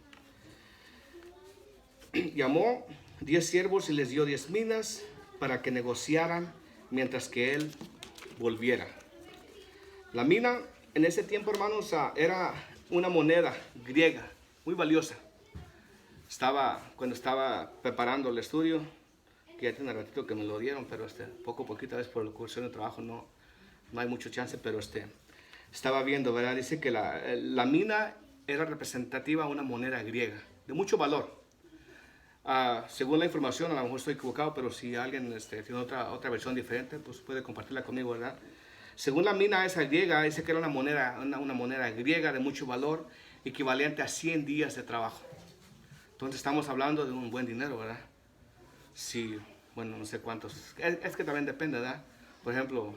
Llamó 10 siervos y les dio 10 minas para que negociaran mientras que él volviera. La mina en ese tiempo, hermanos, era una moneda griega muy valiosa. Cuando estaba preparando el estudio, que ya tiene un ratito que me lo dieron, pero poquito a veces por la cuestión de trabajo no hay mucho chance, pero estaba viendo, ¿verdad? Dice que la mina era representativa a una moneda griega de mucho valor. Según la información, a lo mejor estoy equivocado, pero si alguien tiene otra versión diferente, pues puede compartirla conmigo, ¿verdad? Según la mina esa griega, dice que era una moneda griega de mucho valor, equivalente a 100 días de trabajo. Entonces estamos hablando de un buen dinero, ¿verdad? Sí, bueno, no sé cuántos. Es que también depende, ¿verdad? Por ejemplo,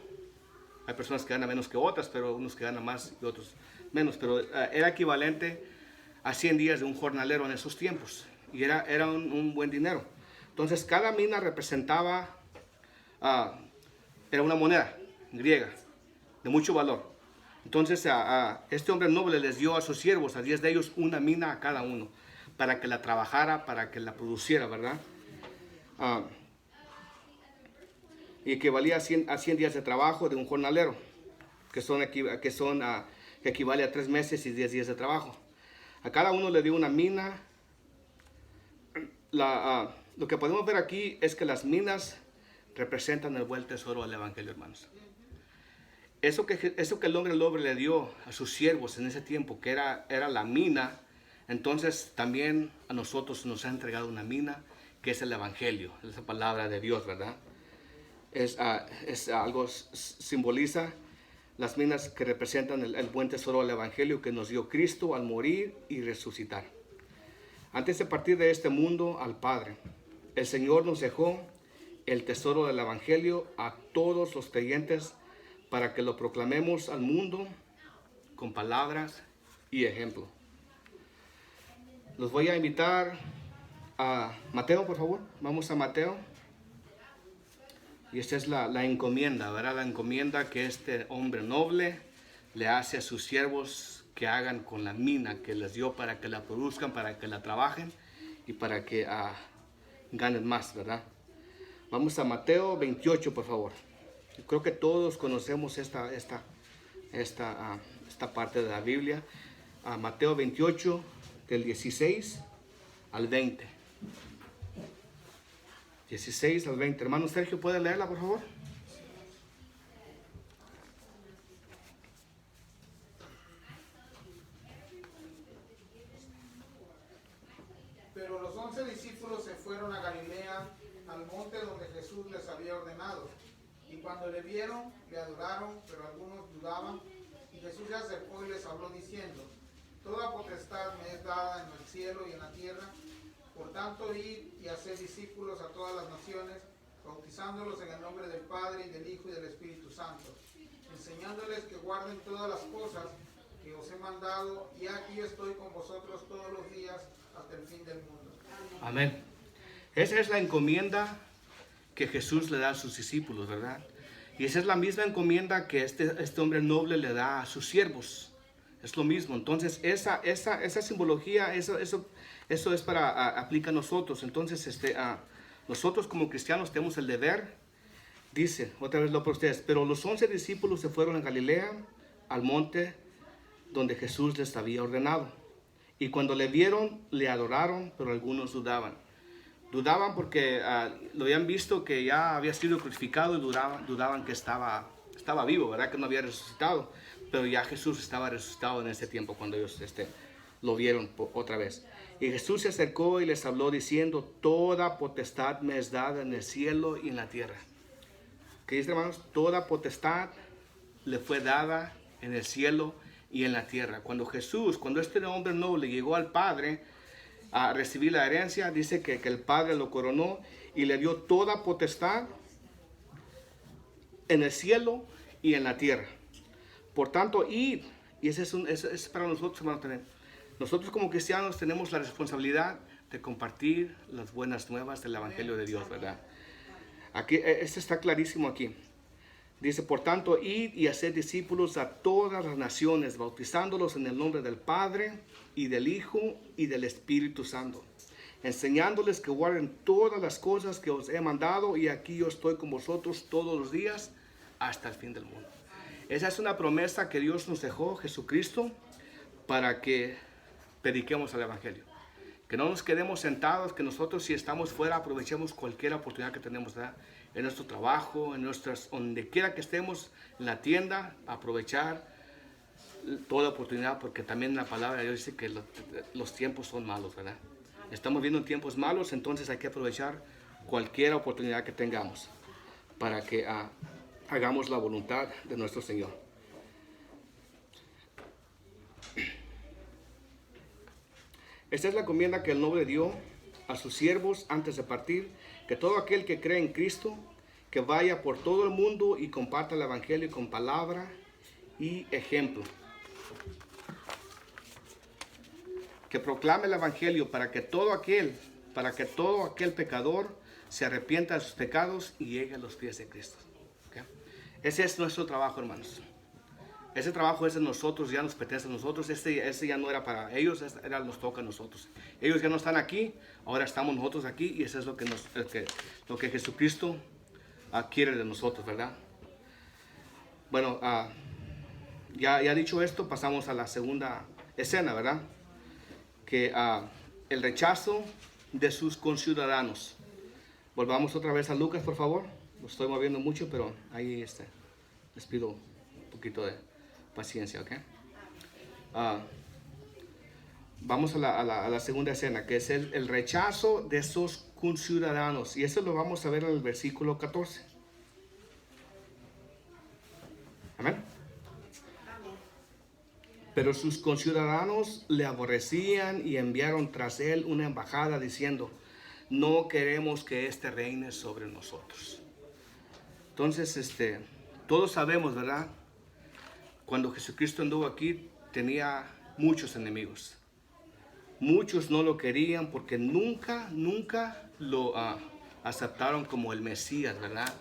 hay personas que ganan menos que otras, pero unos que ganan más y otros menos. Pero era equivalente a 100 días de un jornalero en esos tiempos. Y era un buen dinero. Entonces, cada mina representaba, era una moneda griega de mucho valor. Entonces, este hombre noble les dio a sus siervos, a 10 de ellos, una mina a cada uno, para que la trabajara, para que la produciera, ¿verdad? Y equivalía a 100 días de trabajo de un jornalero, que equivale a 3 meses y 10 días de trabajo. A cada uno le dio una mina. Lo que podemos ver aquí es que las minas representan el buen tesoro del Evangelio, hermanos. Eso que el hombre noble le dio a sus siervos en ese tiempo, que era la mina, entonces también a nosotros nos ha entregado una mina, que es el Evangelio, esa palabra de Dios, ¿verdad? Simboliza las minas que representan el buen tesoro del Evangelio que nos dio Cristo al morir y resucitar. Antes de partir de este mundo al Padre, el Señor nos dejó el tesoro del Evangelio a todos los creyentes para que lo proclamemos al mundo con palabras y ejemplo. Los voy a invitar a Mateo, por favor. Vamos a Mateo Y esta es la encomienda, ¿verdad? La encomienda que este hombre noble le hace a sus siervos que hagan con la mina que les dio para que la produzcan, para que la trabajen y para que ganen más, ¿verdad? Vamos a Mateo 28, por favor. Yo creo que todos conocemos esta parte de la Biblia. Mateo 28, del 16 al 20. 16 al 20. Hermano Sergio, ¿puede leerla, por favor? Pero los 11 discípulos se fueron a Galilea, al monte donde Jesús les había ordenado. Y cuando le vieron, le adoraron, pero algunos dudaban. Y Jesús se acercó y les habló diciendo: Toda potestad me es dada en el cielo y en la tierra. Por tanto, id y haced discípulos a todas las naciones, bautizándolos en el nombre del Padre, y del Hijo, y del Espíritu Santo, enseñándoles que guarden todas las cosas que os he mandado, y aquí estoy con vosotros todos los días hasta el fin del mundo. Amén. Esa es la encomienda que Jesús le da a sus discípulos, ¿verdad? Y esa es la misma encomienda que este hombre noble le da a sus siervos. Es lo mismo. Entonces, esa simbología, eso es para aplica a nosotros. Entonces, nosotros como cristianos tenemos el deber, dice, otra vez lo para ustedes, pero los 11 discípulos se fueron a Galilea, al monte donde Jesús les había ordenado. Y cuando le vieron, le adoraron, pero algunos dudaban. Dudaban porque lo habían visto que ya había sido crucificado y dudaban que estaba vivo, ¿verdad? Que no había resucitado. Pero ya Jesús estaba resucitado en ese tiempo cuando ellos lo vieron otra vez. Y Jesús se acercó y les habló diciendo: Toda potestad me es dada en el cielo y en la tierra. ¿Qué dice, hermanos? Toda potestad le fue dada en el cielo y en la tierra. Cuando este hombre noble llegó al Padre a recibir la herencia, dice que el Padre lo coronó y le dio toda potestad en el cielo y en la tierra. Por tanto, id, y eso es para nosotros, hermanos. Nosotros como cristianos tenemos la responsabilidad de compartir las buenas nuevas del Evangelio de Dios, ¿verdad? Aquí, esto está clarísimo aquí. Dice, por tanto, id y haced discípulos a todas las naciones, bautizándolos en el nombre del Padre, y del Hijo, y del Espíritu Santo, enseñándoles que guarden todas las cosas que os he mandado, y aquí yo estoy con vosotros todos los días, hasta el fin del mundo. Esa es una promesa que Dios nos dejó, Jesucristo, para que prediquemos el Evangelio. Que no nos quedemos sentados, que nosotros, si estamos fuera, aprovechemos cualquier oportunidad que tenemos, ¿verdad? En nuestro trabajo, donde quiera que estemos, en la tienda, aprovechar toda oportunidad, porque también la palabra de Dios dice que los tiempos son malos, ¿verdad? Estamos viendo tiempos malos, entonces hay que aprovechar cualquier oportunidad que tengamos para que hagamos la voluntad de nuestro Señor. Esta es la encomienda que el noble dio a sus siervos antes de partir, que todo aquel que cree en Cristo, que vaya por todo el mundo y comparta el Evangelio con palabra y ejemplo. Que proclame el Evangelio para que todo aquel pecador se arrepienta de sus pecados y llegue a los pies de Cristo. ¿Okay? Ese es nuestro trabajo, hermanos. Ese trabajo es de nosotros, ya nos pertenece a nosotros. Ese ya no era para ellos, nos toca a nosotros. Ellos ya no están aquí, ahora estamos nosotros aquí, y eso es lo que Jesucristo quiere de nosotros, ¿verdad? Bueno, ya dicho esto, pasamos a la segunda escena, ¿verdad? Que el rechazo de sus conciudadanos. Volvamos otra vez a Lucas, por favor. Lo estoy moviendo mucho, pero ahí les pido un poquito de paciencia, ¿ok? Vamos a la segunda escena, que es el rechazo de sus conciudadanos. Y eso lo vamos a ver en el versículo 14. Amén. Pero sus conciudadanos le aborrecían y enviaron tras él una embajada diciendo: no queremos que éste reine sobre nosotros. Entonces, todos sabemos, ¿verdad? Cuando Jesucristo anduvo aquí, tenía muchos enemigos. Muchos no lo querían porque nunca lo aceptaron como el Mesías, ¿verdad?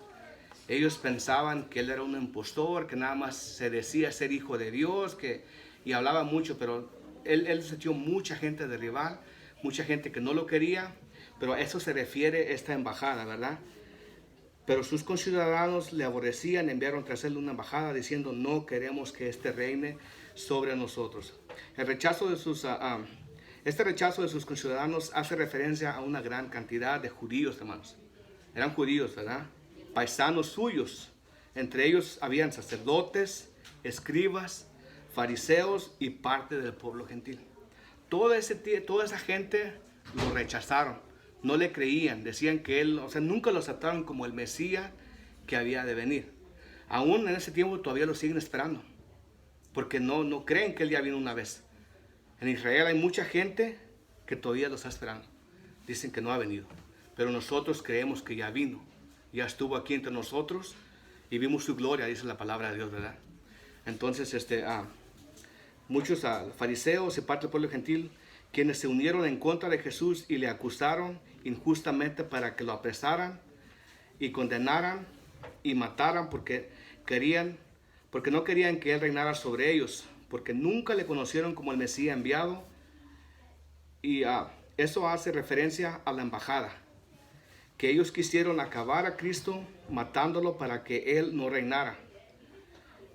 Ellos pensaban que él era un impostor, que nada más se decía ser hijo de Dios, y hablaba mucho, pero él sintió mucha gente de rival, mucha gente que no lo quería, pero a eso se refiere esta embajada, ¿verdad? Pero sus conciudadanos le aborrecían, enviaron tras él una embajada diciendo: no queremos que este reine sobre nosotros. Este rechazo de sus conciudadanos hace referencia a una gran cantidad de judíos, hermanos. Eran judíos, ¿verdad? Paisanos suyos. Entre ellos habían sacerdotes, escribas, fariseos y parte del pueblo gentil. Toda esa gente lo rechazaron. No le creían, decían que él, nunca lo aceptaron como el Mesías que había de venir. Aún en ese tiempo todavía lo siguen esperando, porque no creen que él ya vino una vez. En Israel hay mucha gente que todavía lo está esperando. Dicen que no ha venido, pero nosotros creemos que ya vino, ya estuvo aquí entre nosotros y vimos su gloria, dice la palabra de Dios, ¿verdad? Entonces, muchos fariseos y parte del pueblo gentil, quienes se unieron en contra de Jesús y le acusaron injustamente para que lo apresaran y condenaran y mataran porque no querían que él reinara sobre ellos, porque nunca le conocieron como el Mesías enviado. Y eso hace referencia a la embajada, que ellos quisieron acabar a Cristo matándolo para que él no reinara.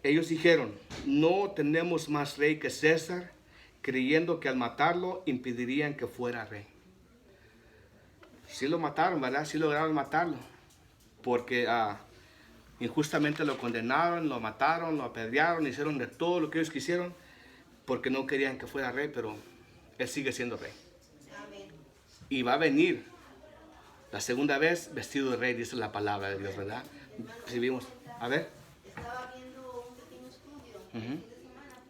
Ellos dijeron: no tenemos más rey que César, creyendo que al matarlo impedirían que fuera rey. Sí lo mataron, ¿verdad? Sí lograron matarlo, porque injustamente lo condenaron, lo mataron, lo apedrearon, hicieron de todo lo que ellos quisieron, porque no querían que fuera rey, pero él sigue siendo rey. Amén. Y va a venir la segunda vez vestido de rey, dice la palabra de Dios, ¿verdad? Si vimos, a ver. Estaba viendo un pequeño estudio el fin de semana,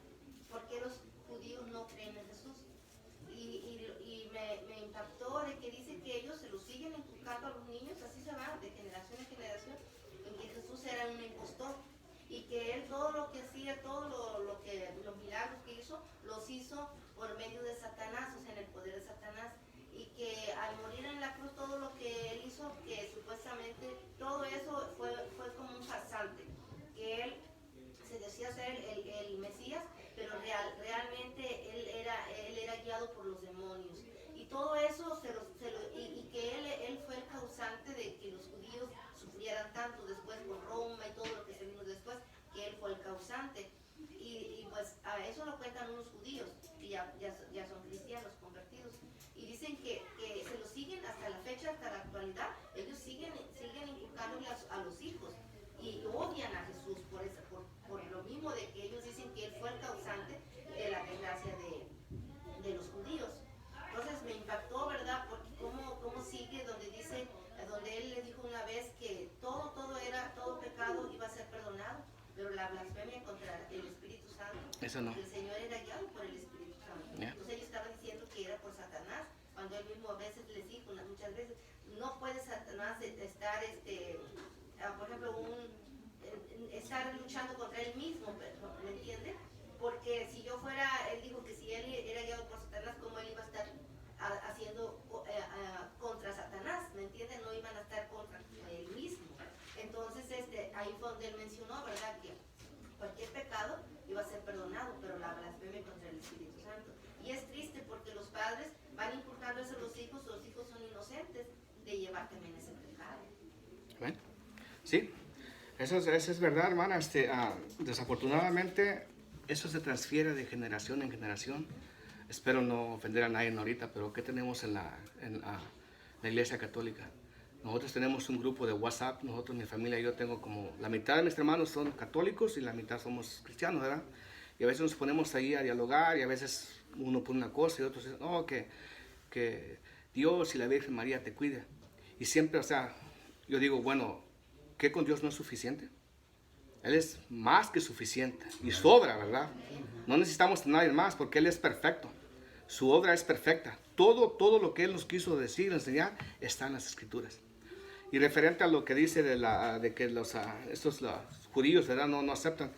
por qué los judíos no creen en Jesús. Y me impactó de que dice que ellos se lo siguen inculcando a los niños, así se va de generación en generación, en que Jesús era un impostor y que él todo lo que hacía, los milagros que hizo, los hizo por medio de Satanás, o sea, en el poder de Satanás. Y que al morir en la cruz todo lo que él hizo, que supuestamente todo eso fue como un farsante, que él se decía ser el Mesías, pero realmente él era guiado por los demonios. Y todo eso y que él fue el causante de que los judíos sufrieran tanto después con Roma y todo lo que se vino después, que él fue el causante. Y pues a eso lo cuentan unos judíos que ya son cristianos convertidos. Y dicen que se lo siguen hasta la fecha, hasta la actualidad. Ellos siguen inculcándole a los hijos y odian a Jesús por lo mismo de que ellos dicen que él fue el causante de la desgracia de los judíos. Entonces me impactó, ¿verdad? Porque cómo sigue donde él le dijo una vez que todo pecado iba a ser perdonado, pero la blasfemia contra el Espíritu Santo, Eso no. el Señor era guiado por el Espíritu Santo. Yeah. Entonces ellos estaban diciendo que era por Satanás, cuando él mismo a veces les dijo, muchas veces, no puede Satanás estar, por ejemplo, estar luchando contra él mismo, ¿me entiende? Porque si yo fuera, él dijo que si él era guiado por Satanás, ¿cómo él iba a estar haciendo contra Satanás? ¿Me entiende? No iban a estar contra él mismo. Entonces, ahí fue donde él mencionó, ¿verdad? Que cualquier pecado iba a ser perdonado, pero la blasfemia contra el Espíritu Santo. Y es triste porque los padres van inculcando eso a los hijos son inocentes de llevar también ese pecado. ¿Ven? Sí, eso es verdad, hermana. Desafortunadamente, eso se transfiere de generación en generación. Espero no ofender a nadie ahorita, pero ¿qué tenemos en la Iglesia Católica? Nosotros tenemos un grupo de WhatsApp, nosotros, mi familia, yo tengo como la mitad de mis hermanos son católicos y la mitad somos cristianos, ¿verdad? Y a veces nos ponemos ahí a dialogar y a veces uno pone una cosa y otro dice, no, que Dios y la Virgen María te cuide. Y siempre, yo digo, bueno, ¿qué con Dios no es suficiente? Él es más que suficiente y sobra, ¿verdad? No necesitamos a nadie más porque Él es perfecto. Su obra es perfecta. Todo lo que Él nos quiso decir, enseñar, está en las Escrituras. Y referente a lo que dice de que los judíos, ¿verdad? No aceptan.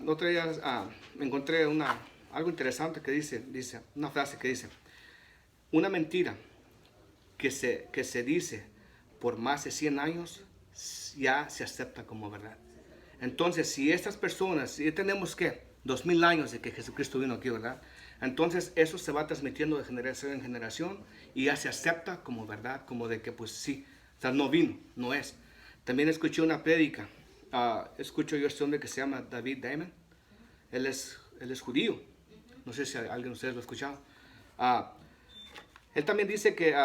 Otro día encontré algo interesante que dice, una frase que dice, una mentira que se dice por más de 100 años ya se acepta como verdad. Entonces, si estas personas, si tenemos que 2000 años de que Jesucristo vino aquí, ¿verdad? Entonces, eso se va transmitiendo de generación en generación y ya se acepta como verdad, como de que pues sí, o sea, no vino, no es. También escuché una prédica, escucho yo a este hombre que se llama David Damon, él es judío, no sé si alguien de ustedes lo ha escuchado. Él también dice que,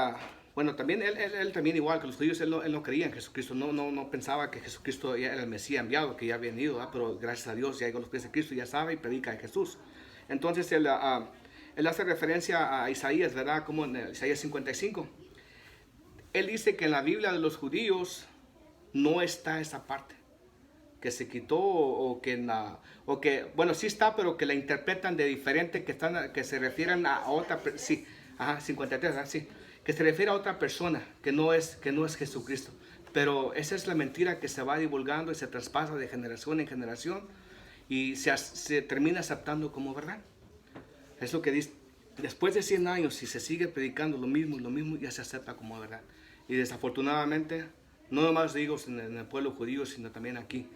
bueno, también él también igual que los judíos, él no creía en Jesucristo, no pensaba que Jesucristo ya era el Mesías enviado, que ya había venido, pero gracias a Dios ya llegó a los pies de Cristo, ya sabe y predica de Jesús. Entonces él hace referencia a Isaías, ¿verdad? Como en Isaías 55. Él dice que en la Biblia de los judíos no está esa parte, que se quitó o que, bueno, sí está, pero que la interpretan de diferente, que se refieren a otra, sí, 53, ¿verdad? Sí, que se refiere a otra persona, que no es Jesucristo. Pero esa es la mentira que se va divulgando y se traspasa de generación en generación y se termina aceptando como verdad. Es lo que dice. Después de 100 años, si se sigue predicando lo mismo, ya se acepta como verdad. Y desafortunadamente, no nomás digo en el pueblo judío, sino también aquí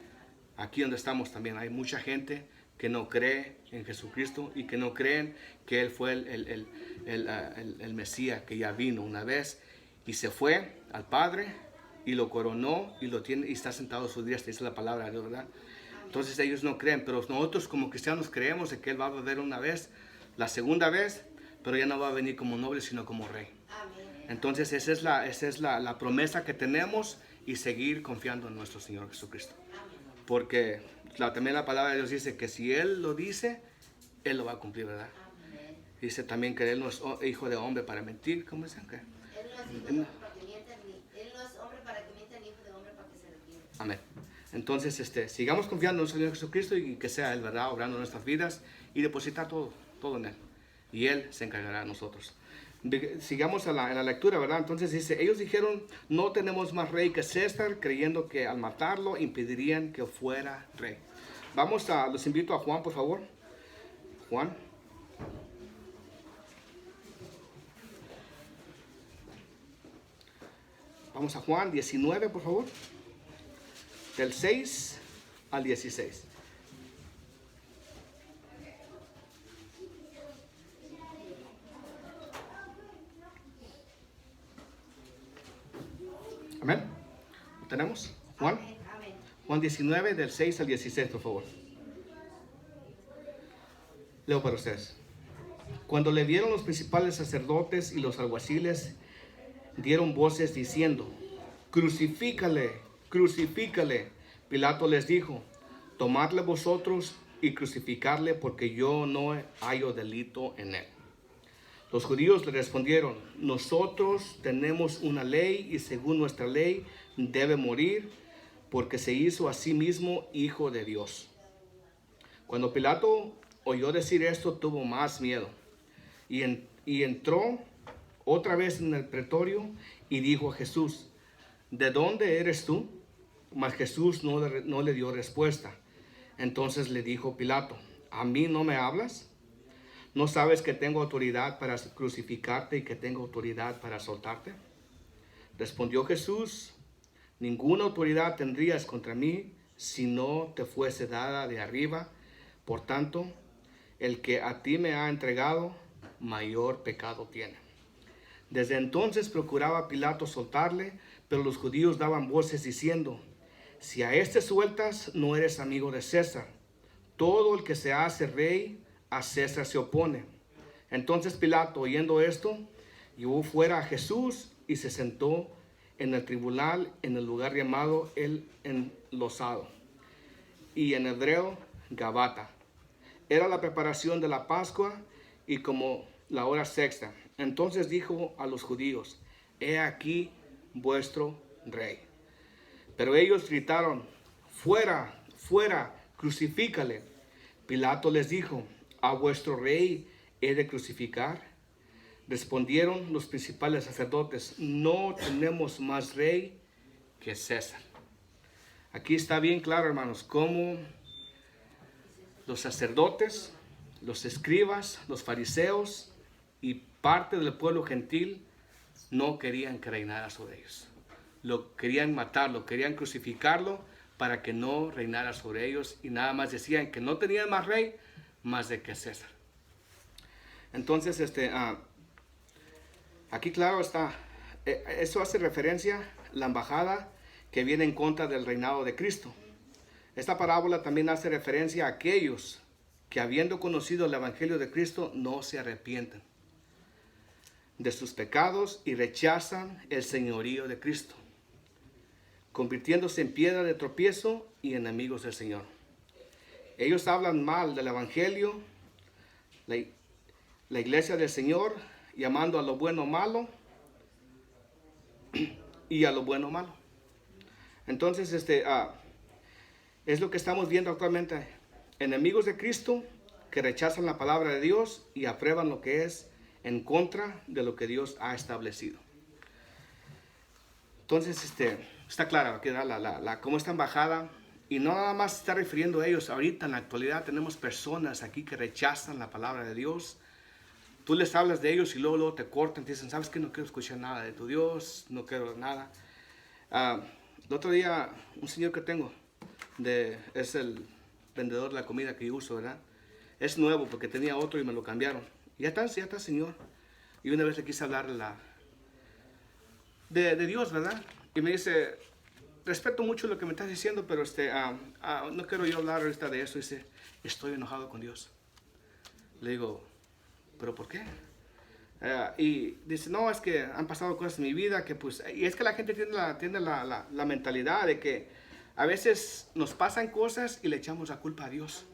donde estamos también, hay mucha gente que no cree en Jesucristo y que no creen que Él fue el Mesías que ya vino una vez y se fue al Padre y lo coronó y lo tiene y está sentado a su diestra, dice la palabra de Dios, ¿verdad? Entonces ellos no creen, pero nosotros como cristianos creemos de que Él va a volver una vez, la segunda vez, pero ya no va a venir como noble, sino como rey. Entonces esa es la promesa que tenemos y seguir confiando en nuestro Señor Jesucristo. Porque también la palabra de Dios dice que si Él lo dice, Él lo va a cumplir, ¿verdad? Dice también que Él no es hijo de hombre para mentir. ¿Cómo dicen que? Él no es hombre para que mienta, ni hijo de hombre para que se arrepienta. Amén. Entonces, sigamos confiando en el Señor Jesucristo y que sea Él, ¿verdad? Obrando en nuestras vidas y depositar todo en Él. Y Él se encargará de nosotros. Sigamos en la lectura, ¿verdad? Entonces dice, ellos dijeron, no tenemos más rey que César, creyendo que al matarlo impedirían que fuera rey. Los invito a Juan, por favor. Juan. Vamos a Juan 19, por favor. Del 6 al 16. Amén. ¿Lo tenemos? Juan. Amén. Juan 19, del 6 al 16, por favor. Leo para ustedes. Cuando le vieron los principales sacerdotes y los alguaciles, dieron voces diciendo, crucifícale, crucifícale. Pilato les dijo, tomadle vosotros y crucificarle, porque yo no hallo delito en él. Los judíos le respondieron, nosotros tenemos una ley y según nuestra ley debe morir porque se hizo a sí mismo hijo de Dios. Cuando Pilato oyó decir esto, tuvo más miedo y entró otra vez en el pretorio y dijo a Jesús, ¿de dónde eres tú? Mas Jesús no le dio respuesta. Entonces le dijo Pilato, ¿a mí no me hablas? ¿No sabes que tengo autoridad para crucificarte y que tengo autoridad para soltarte? Respondió Jesús, ninguna autoridad tendrías contra mí si no te fuese dada de arriba. Por tanto, el que a ti me ha entregado, mayor pecado tiene. Desde entonces procuraba Pilato soltarle, pero los judíos daban voces diciendo, si a este sueltas, no eres amigo de César. Todo el que se hace rey, a César se opone. Entonces Pilato, oyendo esto, llevó fuera a Jesús y se sentó en el tribunal en el lugar llamado el Enlosado, y en hebreo Gabata. Era la preparación de la Pascua y como la hora sexta. Entonces dijo a los judíos, he aquí vuestro rey. Pero ellos gritaron, fuera, fuera, crucifícale. Pilato les dijo, ¿a vuestro rey he de crucificar? Respondieron los principales sacerdotes, no tenemos más rey que César. Aquí está bien claro, hermanos, cómo los sacerdotes, los escribas, los fariseos y parte del pueblo gentil no querían que reinara sobre ellos. lo querían matar, lo querían crucificarlo para que no reinara sobre ellos, y nada más decían que no tenían más rey más de que César. Entonces, aquí claro está, eso hace referencia a la embajada que viene en contra del reinado de Cristo. Esta parábola también hace referencia a aquellos que, habiendo conocido el evangelio de Cristo, no se arrepienten de sus pecados y rechazan el señorío de Cristo, convirtiéndose en piedra de tropiezo y enemigos del Señor. Ellos hablan mal del evangelio, la iglesia del Señor, llamando a lo bueno malo y a lo bueno malo. Entonces, es lo que estamos viendo actualmente. Enemigos de Cristo que rechazan la palabra de Dios y aprueban lo que es en contra de lo que Dios ha establecido. Entonces, está claro que cómo esta embajada, y no nada más se está refiriendo a ellos. Ahorita en la actualidad tenemos personas aquí que rechazan la palabra de Dios. Tú les hablas de ellos y luego te cortan, te dicen, ¿sabes qué? No quiero escuchar nada de tu Dios, no quiero nada. El otro día, un señor que tengo, es el vendedor de la comida que yo uso, ¿verdad? Es nuevo porque tenía otro y me lo cambiaron. Ya está señor. Y una vez le quise hablar de Dios, ¿verdad? Y me dice, respeto mucho lo que me estás diciendo, pero no quiero yo hablar ahorita de eso. Dice, estoy enojado con Dios. Le digo, ¿pero por qué? Y dice, no, es que han pasado cosas en mi vida que pues... Y es que la gente tiene la mentalidad de que a veces nos pasan cosas y le echamos la culpa a Dios.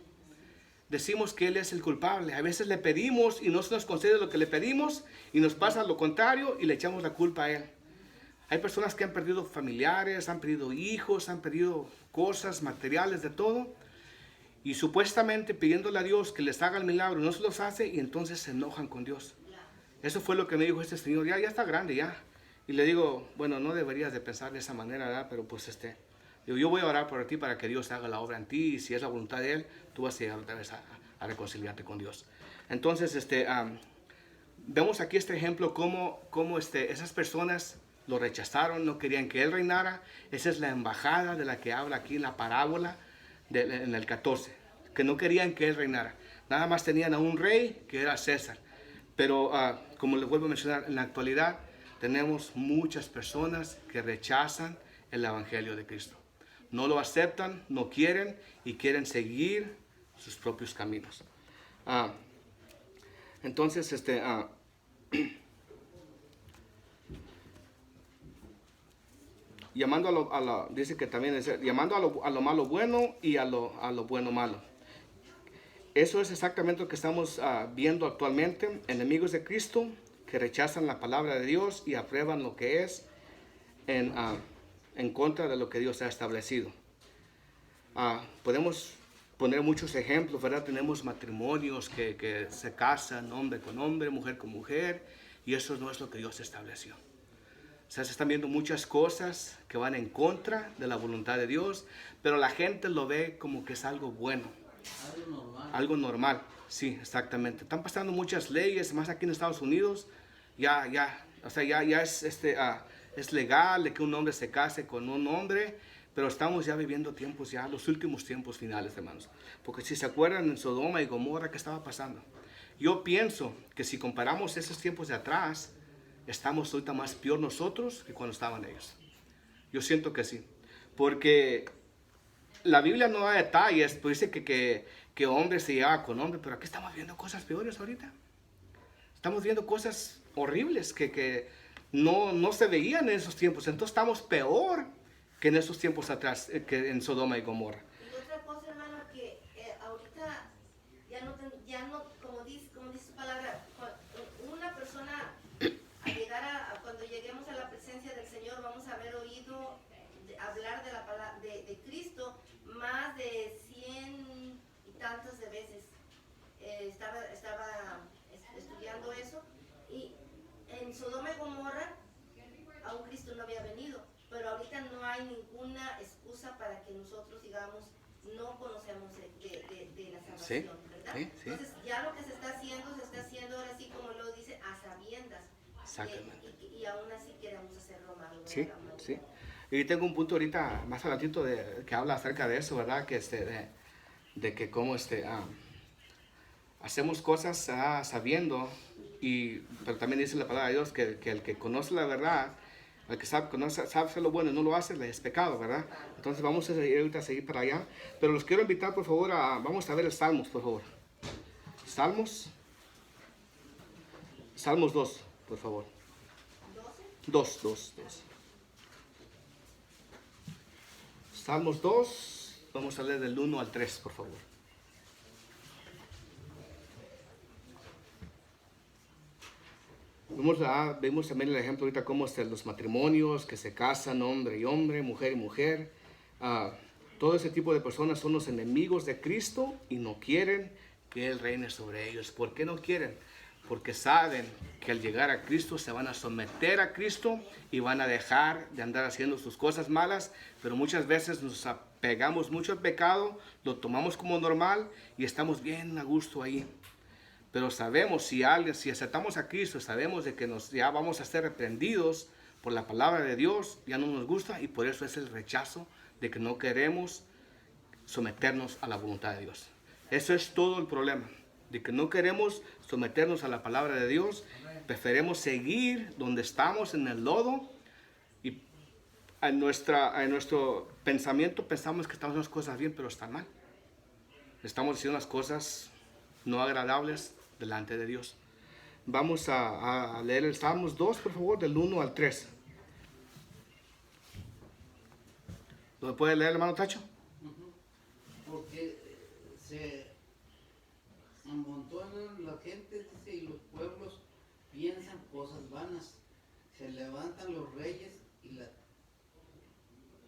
Decimos que Él es el culpable. A veces le pedimos y no se nos concede lo que le pedimos y nos pasa lo contrario y le echamos la culpa a Él. Hay personas que han perdido familiares, han perdido hijos, han perdido cosas materiales, de todo. Y supuestamente pidiéndole a Dios que les haga el milagro, no se los hace y entonces se enojan con Dios. Eso fue lo que me dijo este señor, ya está grande ya. Y le digo, bueno, no deberías de pensar de esa manera, ¿verdad? Pero pues digo, yo voy a orar por ti para que Dios haga la obra en ti, y si es la voluntad de Él, tú vas a llegar otra vez a reconciliarte con Dios. Entonces, vemos aquí este ejemplo, cómo esas personas lo rechazaron, no querían que Él reinara. Esa es la embajada de la que habla aquí en la parábola, en el 14, que no querían que Él reinara. Nada más tenían a un rey, que era César. Pero, como les vuelvo a mencionar, en la actualidad tenemos muchas personas que rechazan el evangelio de Cristo. No lo aceptan, no quieren y quieren seguir sus propios caminos. Entonces, llamando dice que también llamando a lo malo bueno y a lo bueno malo. Eso es exactamente lo que estamos viendo actualmente. Enemigos de Cristo que rechazan la palabra de Dios y aprueban lo que es en contra de lo que Dios ha establecido. Podemos poner muchos ejemplos, ¿verdad? Tenemos matrimonios que se casan hombre con hombre, mujer con mujer, y eso no es lo que Dios estableció. O sea, se están viendo muchas cosas que van en contra de la voluntad de Dios, pero la gente lo ve como que es algo bueno. Algo normal, sí, exactamente. Están pasando muchas leyes, más aquí en Estados Unidos, ya es legal de que un hombre se case con un hombre, pero estamos ya viviendo tiempos, ya los últimos tiempos finales, hermanos. Porque si se acuerdan en Sodoma y Gomorra, ¿qué estaba pasando? Yo pienso que si comparamos esos tiempos de atrás, estamos ahorita más peor nosotros que cuando estaban ellos. Yo siento que sí, porque la Biblia no da detalles, pues dice que hombre se llevaba con hombre, pero aquí estamos viendo cosas peores ahorita. Estamos viendo cosas horribles que no se veían en esos tiempos. Entonces estamos peor que en esos tiempos atrás, que en Sodoma y Gomorra. Y otra cosa, hermano, que ahorita ya no como dice su palabra, una persona al llegar cuando lleguemos a la presencia del Señor, vamos a haber oído hablar de la palabra de Cristo más de 100 y tantas de veces. Estaba estudiando eso, y en Sodoma y Gomorra aún Cristo no había venido, pero ahorita no hay ninguna excusa para que nosotros digamos no conocemos de la salvación, Sí, ¿verdad? sí, sí. Entonces ya lo que se está haciendo ahora sí, como lo dice, a sabiendas. Exactamente. Y aún así queremos hacerlo malo. Sí, ¿verdad? sí. Y tengo un punto ahorita más adelantito que habla acerca de eso, ¿verdad? Que de que cómo hacemos cosas sabiendo, pero también dice la palabra de Dios que el que conoce la verdad, el que sabe hacer lo bueno y no lo hace, le es pecado, ¿verdad? Entonces vamos a seguir, ahorita a seguir para allá. Pero los quiero invitar, por favor, vamos a ver el Salmos, por favor. Salmos 2, por favor. 2. Salmos 2, vamos a leer del 1 al 3, por favor. Vemos también el ejemplo ahorita cómo los matrimonios que se casan, hombre y hombre, mujer y mujer. Todo ese tipo de personas son los enemigos de Cristo y no quieren que Él reine sobre ellos. ¿Por qué no quieren? Porque saben que al llegar a Cristo se van a someter a Cristo y van a dejar de andar haciendo sus cosas malas, pero muchas veces nos apegamos mucho al pecado, lo tomamos como normal y estamos bien a gusto ahí. Pero sabemos, si aceptamos a Cristo, sabemos de que ya vamos a ser reprendidos por la palabra de Dios, ya no nos gusta, y por eso es el rechazo de que no queremos someternos a la voluntad de Dios. Eso es todo el problema, de que no queremos someternos a la palabra de Dios, preferimos seguir donde estamos en el lodo, y en nuestro pensamiento pensamos que estamos haciendo las cosas bien, pero están mal. Estamos haciendo las cosas no agradables delante de Dios. Vamos a leer el Salmos 2, por favor, del 1 al 3. ¿Lo puede leer, hermano Tacho? Porque se amontonan la gente, dice, y los pueblos piensan cosas vanas. Se levantan los reyes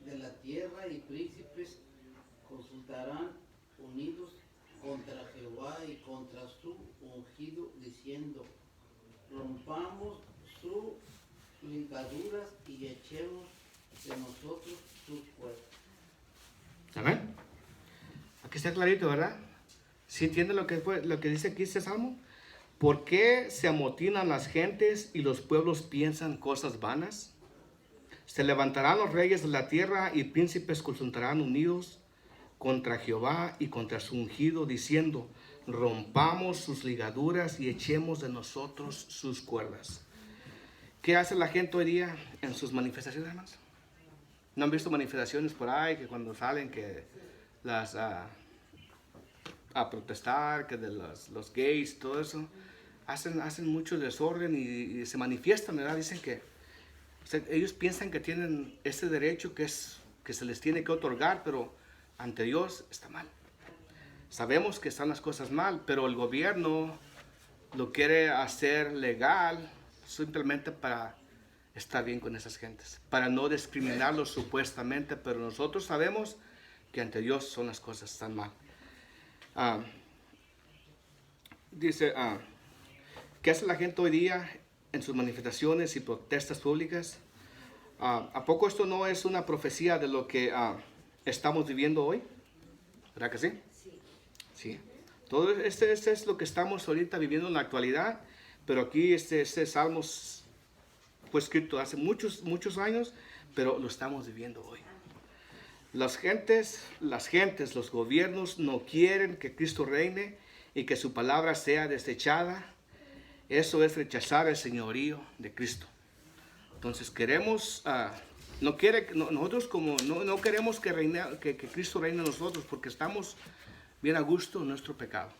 de la tierra y príncipes consultarán unidos contra Jehová y contra su ungido, diciendo: rompamos sus ligaduras y echemos de nosotros sus cuerdas. Amén. Aquí está clarito, ¿verdad? ¿Sí entiende lo que dice aquí este salmo? ¿Por qué se amotinan las gentes y los pueblos piensan cosas vanas? Se levantarán los reyes de la tierra y príncipes consultarán unidos contra Jehová y contra su ungido, diciendo: rompamos sus ligaduras y echemos de nosotros sus cuerdas. ¿Qué hace la gente hoy día en sus manifestaciones, hermanos? ¿No han visto manifestaciones por ahí que cuando salen que a protestar, que de los gays, todo eso, hacen mucho desorden y se manifiestan, ¿verdad? Dicen que ellos piensan que tienen ese derecho que se les tiene que otorgar, pero ante Dios está mal. Sabemos que están las cosas mal, pero el gobierno lo quiere hacer legal simplemente para estar bien con esas gentes, para no discriminarlos supuestamente, pero nosotros sabemos que ante Dios son las cosas tan mal. Dice, ¿qué hace la gente hoy día en sus manifestaciones y protestas públicas? ¿A poco esto no es una profecía de lo que estamos viviendo hoy? ¿Verdad que sí? Sí. Todo este es lo que estamos ahorita viviendo en la actualidad, pero aquí este salmo fue escrito hace muchos años, pero lo estamos viviendo hoy. Las gentes, los gobiernos no quieren que Cristo reine y que su palabra sea desechada. Eso es rechazar el señorío de Cristo. Entonces nosotros no queremos que Cristo reine en nosotros, porque estamos bien a gusto en nuestro pecado.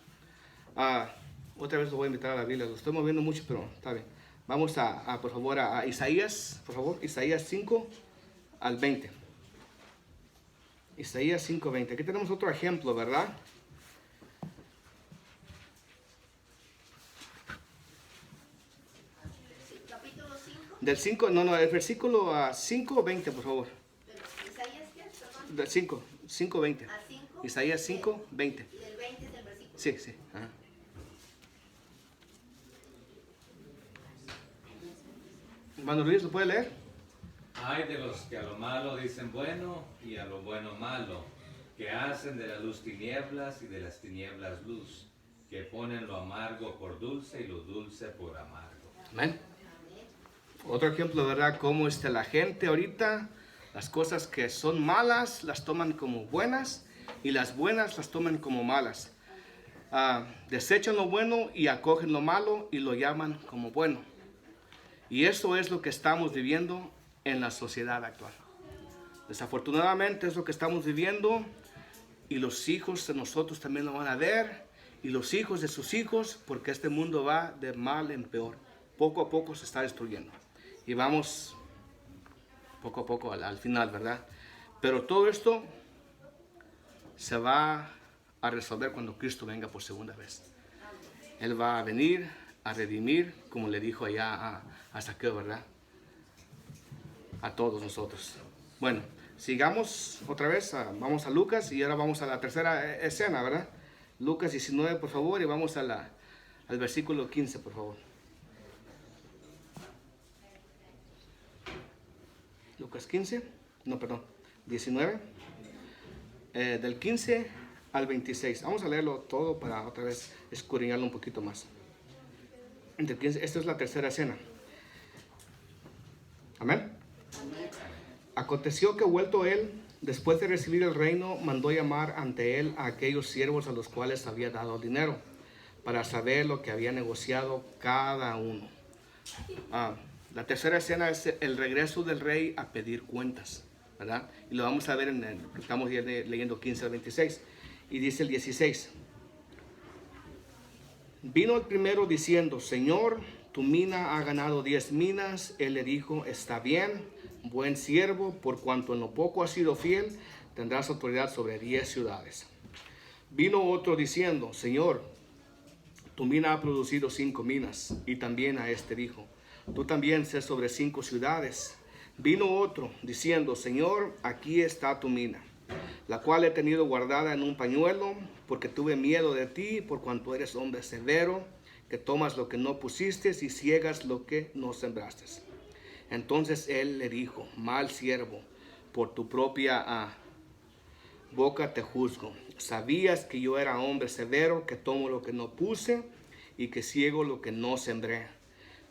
Otra vez lo voy a invitar a la Biblia, lo estoy moviendo mucho, pero está bien. Vamos por favor, a Isaías, por favor, Isaías 5 al 20. Isaías 5, 20. Aquí tenemos otro ejemplo, ¿verdad? Capítulo 5. Del 5, el versículo 5, 20, por favor. ¿Isaías qué? Perdón. Del 5, 20. A 5. Isaías 5, 20. Y del 20 es el versículo. Sí. Ajá. Hermano Luis, ¿lo puede leer? Hay de los que a lo malo dicen bueno y a lo bueno malo, que hacen de la luz tinieblas y de las tinieblas luz, que ponen lo amargo por dulce y lo dulce por amargo. Amén. Otro ejemplo, ¿verdad? Cómo la gente ahorita Las cosas que son malas las toman como buenas y las buenas las toman como malas. Desechan lo bueno y acogen lo malo y lo llaman como bueno. Y eso es lo que estamos viviendo en la sociedad actual. Desafortunadamente es lo que estamos viviendo y los hijos de nosotros también lo van a ver y los hijos de sus hijos, porque este mundo va de mal en peor. Poco a poco se está destruyendo y vamos poco a poco al final, ¿verdad? Pero todo esto se va a resolver cuando Cristo venga por segunda vez. Él va a venir a redimir, como le dijo allá a Zaqueo, ¿verdad? A todos nosotros. Bueno, sigamos otra vez, vamos a Lucas y ahora vamos a la tercera escena, ¿verdad? Lucas 19, por favor, y vamos al versículo 15, por favor. Lucas 15, no, perdón, 19, del 15 al 26. Vamos a leerlo todo para otra vez escudriñarlo un poquito más. Esta es la tercera escena. Amén. Aconteció que vuelto él, después de recibir el reino, mandó llamar ante él a aquellos siervos a los cuales había dado dinero, para saber lo que había negociado cada uno. La tercera escena es el regreso del rey a pedir cuentas, ¿verdad? Y lo vamos a ver estamos ya leyendo 15 al 26. Y dice el 16. Vino el primero diciendo: Señor, tu mina ha ganado 10 minas. Él le dijo: está bien, buen siervo, por cuanto en lo poco has sido fiel, tendrás autoridad sobre 10 ciudades. Vino otro diciendo: Señor, tu mina ha producido 5 minas. Y también a este dijo: tú también sé sobre 5 ciudades. Vino otro diciendo: Señor, aquí está tu mina, la cual he tenido guardada en un pañuelo, porque tuve miedo de ti, por cuanto eres hombre severo, que tomas lo que no pusiste y ciegas lo que no sembraste. Entonces él le dijo: mal siervo, por tu propia boca te juzgo. Sabías que yo era hombre severo, que tomo lo que no puse y que ciego lo que no sembré.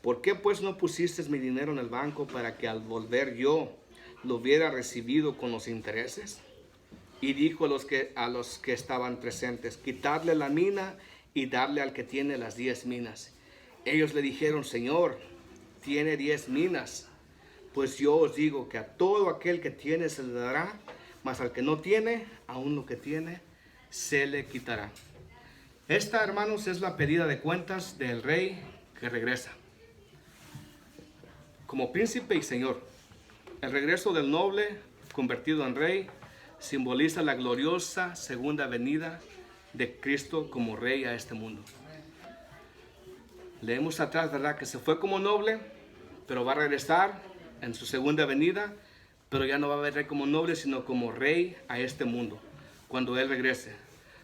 ¿Por qué pues no pusiste mi dinero en el banco, para que al volver yo lo hubiera recibido con los intereses? Y dijo a los que estaban presentes: quitadle la mina y darle al que tiene las 10 minas. Ellos le dijeron: Señor, tiene 10 minas. Pues yo os digo que a todo aquel que tiene se le dará, mas al que no tiene, aún lo que tiene se le quitará. Esta, hermanos, es la pedida de cuentas del rey que regresa como príncipe y señor. El regreso del noble convertido en rey simboliza la gloriosa segunda venida de Cristo como rey a este mundo. Leemos atrás, ¿verdad?, que se fue como noble, pero va a regresar en su segunda venida, pero ya no va a haber rey como noble, sino como rey a este mundo. Cuando él regrese,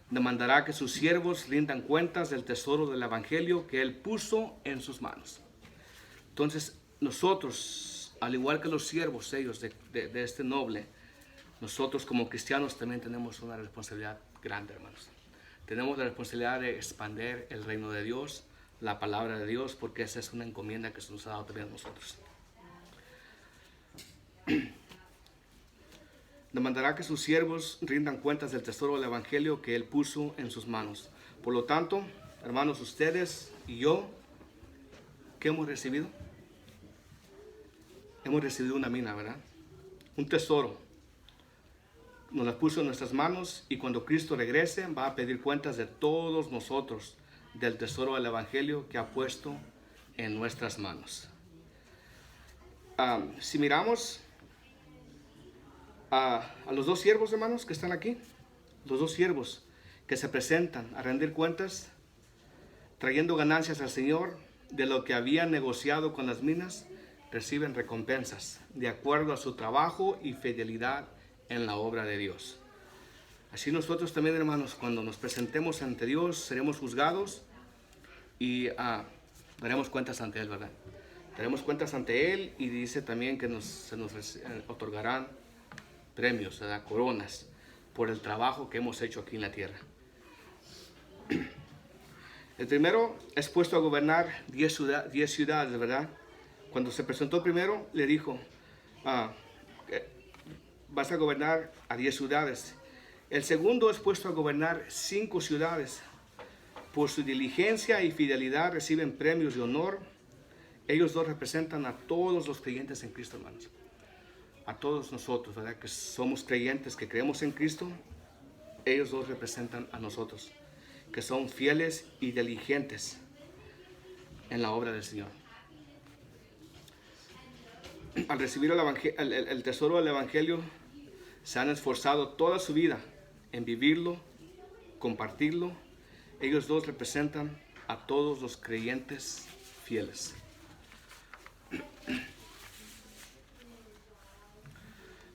demandará que sus siervos rindan cuentas del tesoro del evangelio que él puso en sus manos. Entonces, nosotros, al igual que los siervos ellos de este noble, nosotros como cristianos también tenemos una responsabilidad grande, hermanos. Tenemos la responsabilidad de expandir el reino de Dios, la palabra de Dios, porque esa es una encomienda que se nos ha dado también a nosotros. Demandará que sus siervos rindan cuentas del tesoro del evangelio que él puso en sus manos. Por lo tanto, hermanos, ustedes y yo, ¿qué hemos recibido? Hemos recibido una mina, ¿verdad? Un tesoro. Nos la puso en nuestras manos, y cuando Cristo regrese va a pedir cuentas de todos nosotros del tesoro del evangelio que ha puesto en nuestras manos. Si miramos a los dos siervos, hermanos, que están aquí, los dos siervos que se presentan a rendir cuentas, trayendo ganancias al Señor de lo que habían negociado con las minas, reciben recompensas de acuerdo a su trabajo y fidelidad en la obra de Dios. Así nosotros también, hermanos, cuando nos presentemos ante Dios, seremos juzgados y daremos cuentas ante Él, ¿verdad? Daremos cuentas ante Él, y dice también que se nos otorgarán premios, ¿verdad?, coronas, por el trabajo que hemos hecho aquí en la tierra. El primero es puesto a gobernar 10 ciudades, ¿verdad? Cuando se presentó primero, le dijo, vas a gobernar a 10 ciudades. El segundo es puesto a gobernar 5 ciudades. Por su diligencia y fidelidad reciben premios de honor. Ellos dos representan a todos los creyentes en Cristo, hermanos. A todos nosotros, ¿verdad? Que somos creyentes, que creemos en Cristo. Ellos dos representan a nosotros, que son fieles y diligentes en la obra del Señor. Al recibir el tesoro del Evangelio, se han esforzado toda su vida en vivirlo, compartirlo. Ellos dos representan a todos los creyentes fieles.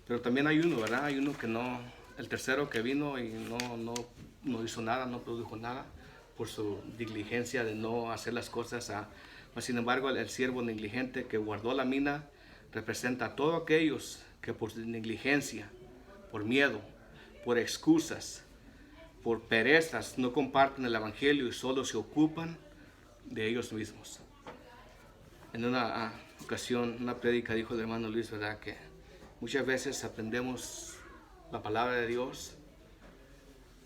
Pero también hay uno, ¿verdad? Hay uno que no, el tercero que vino y no hizo nada, no produjo nada por su diligencia de no hacer las cosas. Sin embargo, el siervo negligente que guardó la mina representa a todos aquellos que por su negligencia, por miedo, por excusas, por perezas, no comparten el Evangelio y solo se ocupan de ellos mismos. En una ocasión, una prédica dijo el hermano Luis, ¿verdad? Que muchas veces aprendemos la palabra de Dios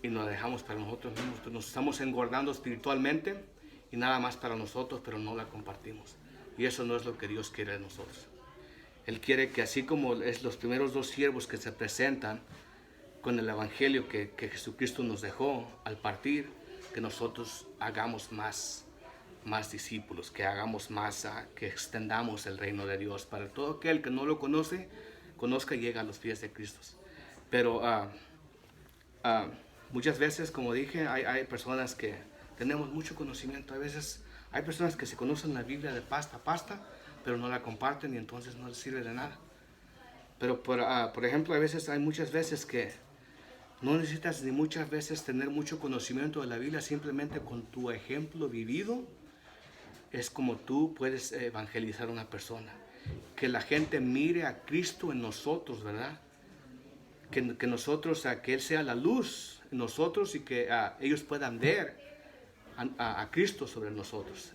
y nos dejamos para nosotros mismos. Nos estamos engordando espiritualmente y nada más para nosotros, pero no la compartimos. Y eso no es lo que Dios quiere de nosotros. Él quiere que así como es los primeros dos siervos que se presentan con el Evangelio que Jesucristo nos dejó al partir, que nosotros hagamos más discípulos, que hagamos más, que extendamos el reino de Dios para todo aquel que no lo conoce, conozca y llegue a los pies de Cristo. Pero muchas veces, como dije, hay personas que tenemos mucho conocimiento. A veces hay personas que se conocen la Biblia de pasta a pasta, pero no la comparten y entonces no les sirve de nada. Pero por ejemplo, hay muchas veces que no necesitas ni muchas veces tener mucho conocimiento de la Biblia, simplemente con tu ejemplo vivido es como tú puedes evangelizar a una persona. Que la gente mire a Cristo en nosotros, ¿verdad? Que nosotros, que Él sea la luz en nosotros y que ellos puedan ver a Cristo sobre nosotros.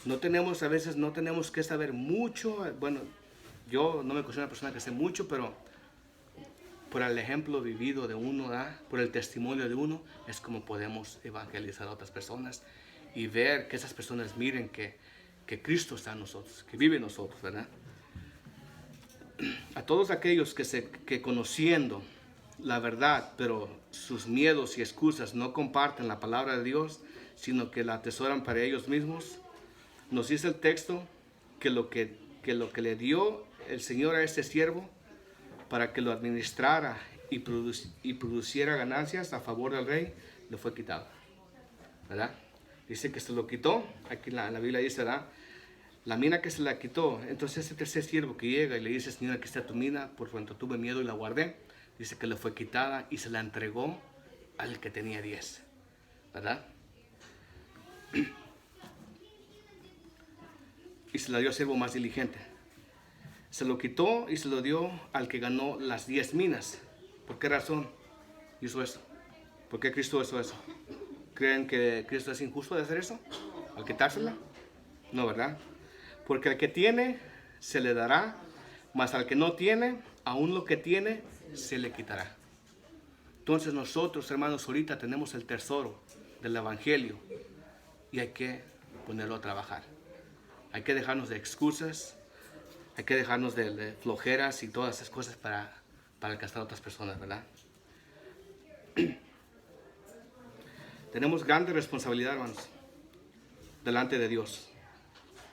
A veces no tenemos que saber mucho. Bueno, yo no me considero una persona que sé mucho, pero por el ejemplo vivido de uno, ¿verdad? Por el testimonio de uno, es como podemos evangelizar a otras personas y ver que esas personas miren que Cristo está en nosotros, que vive en nosotros, ¿verdad? A todos aquellos que conociendo la verdad, pero sus miedos y excusas no comparten la palabra de Dios, sino que la atesoran para ellos mismos, nos dice el texto que lo que le dio el Señor a este siervo para que lo administrara y produciera ganancias a favor del rey, le fue quitado, ¿verdad? Dice que se lo quitó. Aquí la Biblia dice, ¿verdad? La mina que se la quitó. Entonces ese tercer siervo que llega y le dice, Señor, aquí está tu mina, por cuanto tuve miedo y la guardé, dice que le fue quitada y se la entregó al que tenía 10, ¿verdad? Y se la dio al siervo más diligente. Se lo quitó y se lo dio al que ganó las 10 minas. ¿Por qué razón hizo eso? ¿Por qué Cristo hizo eso? ¿Creen que Cristo es injusto de hacer eso? ¿Al quitársela? No, ¿verdad? Porque al que tiene, se le dará, mas al que no tiene, aún lo que tiene, se le quitará. Entonces nosotros, hermanos, ahorita tenemos el tesoro del Evangelio y hay que ponerlo a trabajar. Hay que dejarnos de excusas, hay que dejarnos de flojeras y todas esas cosas para alcanzar a otras personas, ¿verdad? Tenemos grande responsabilidad, hermanos, delante de Dios.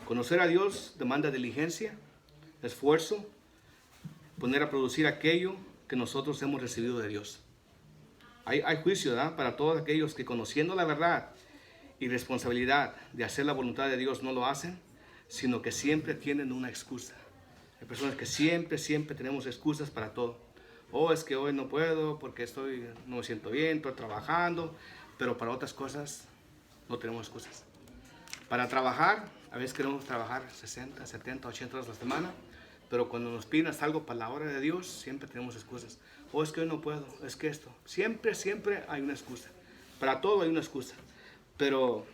Conocer a Dios demanda diligencia, esfuerzo, poner a producir aquello que nosotros hemos recibido de Dios. Hay juicio, ¿verdad? Para todos aquellos que conociendo la verdad y responsabilidad de hacer la voluntad de Dios no lo hacen, sino que siempre tienen una excusa. Hay personas que siempre tenemos excusas para todo. Es que hoy no puedo porque no me siento bien, estoy trabajando, pero para otras cosas no tenemos excusas. Para trabajar, a veces queremos trabajar 60, 70, 80 horas a la semana, pero cuando nos piden algo para la obra de Dios, siempre tenemos excusas. Es que hoy no puedo, es que esto. Siempre hay una excusa. Para todo hay una excusa. Pero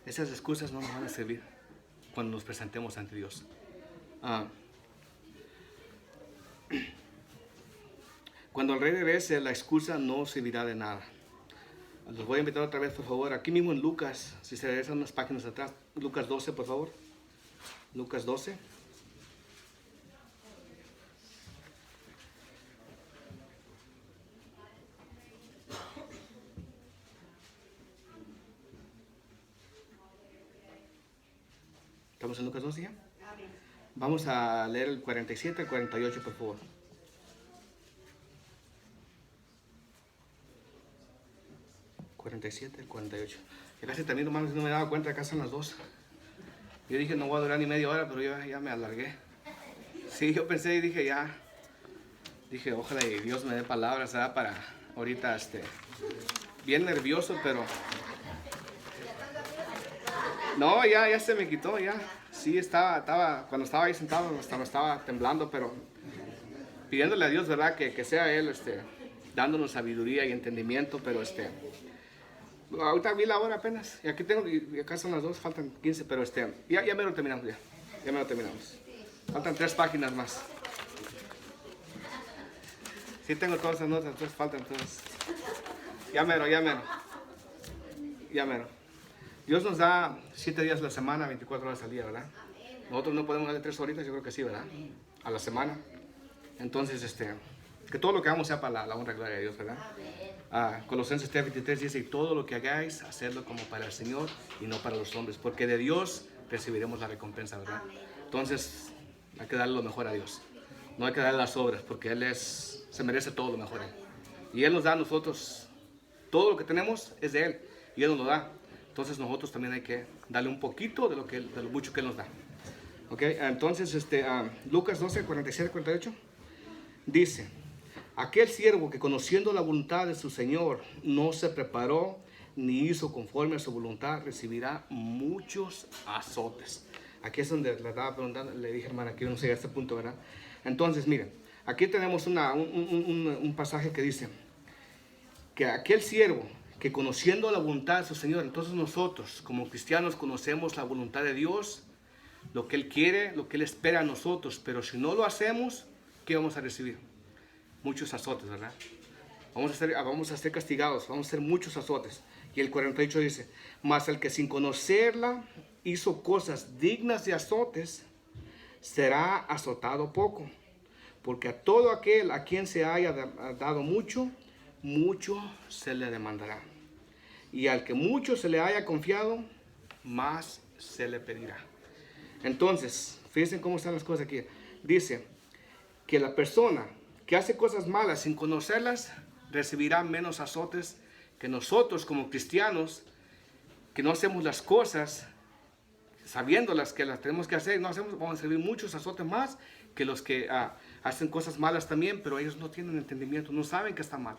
esas excusas no nos van a servir cuando nos presentemos ante Dios. Cuando el rey regrese, la excusa no servirá de nada. Los voy a invitar otra vez, por favor. Aquí mismo en Lucas, si se regresan unas páginas atrás. Lucas 12, por favor. Lucas 12. ¿Estamos en Lucas 12 ya? Amén. Vamos a leer el 47 al 48, por favor. El 48. Ya casi también, hermanos, no me daba cuenta, acá son las 2. Yo dije, no voy a durar ni media hora, pero ya me alargué. Sí, yo pensé y dije, dije, ojalá y Dios me dé palabras, ¿verdad? Para ahorita, bien nervioso, pero... No, ya se me quitó, ya. Sí, cuando estaba ahí sentado, hasta me estaba temblando, pero pidiéndole a Dios, ¿verdad? Que sea Él, dándonos sabiduría y entendimiento, pero ahorita vi la hora apenas, y aquí tengo, y acá son las 2, faltan 15, pero ya me lo terminamos, ya me lo terminamos. Faltan 3 páginas más. Sí tengo todas esas notas, entonces faltan todas. Ya mero. Dios nos da 7 días a la semana, 24 horas al día, ¿verdad? Nosotros no podemos darle 3 horitas, yo creo que sí, ¿verdad? A la semana. Entonces, que todo lo que hagamos sea para la honra y gloria de Dios, ¿verdad? Colosenses 3:23 dice, y todo lo que hagáis, hacedlo como para el Señor y no para los hombres, porque de Dios recibiremos la recompensa, ¿verdad? Entonces, hay que darle lo mejor a Dios. No hay que darle las obras, porque Él se merece todo lo mejor. Y Él nos da a nosotros, todo lo que tenemos es de Él, y Él nos lo da. Entonces nosotros también hay que darle un poquito de lo mucho que Él nos da. ¿Ok? Entonces, Lucas 12, 47, 48, dice, aquel siervo que conociendo la voluntad de su Señor no se preparó ni hizo conforme a su voluntad, recibirá muchos azotes. Aquí es donde le estaba preguntando, le dije, hermana, que yo no sé a este punto, ¿verdad? Entonces, miren, aquí tenemos un pasaje que dice que aquel siervo que conociendo la voluntad de su Señor, entonces nosotros como cristianos conocemos la voluntad de Dios, lo que Él quiere, lo que Él espera a nosotros, pero si no lo hacemos, ¿qué vamos a recibir? Muchos azotes, ¿verdad? Vamos a ser castigados, vamos a hacer muchos azotes. Y el 48 dice, mas el que sin conocerla hizo cosas dignas de azotes, será azotado poco. Porque a todo aquel a quien se haya dado mucho, mucho se le demandará. Y al que mucho se le haya confiado, más se le pedirá. Entonces, fíjense cómo están las cosas aquí. Dice que la persona que hace cosas malas sin conocerlas, recibirá menos azotes que nosotros como cristianos, que no hacemos las cosas sabiéndolas que las tenemos que hacer, no hacemos, vamos a recibir muchos azotes más que los que hacen cosas malas también, pero ellos no tienen entendimiento, no saben que está mal.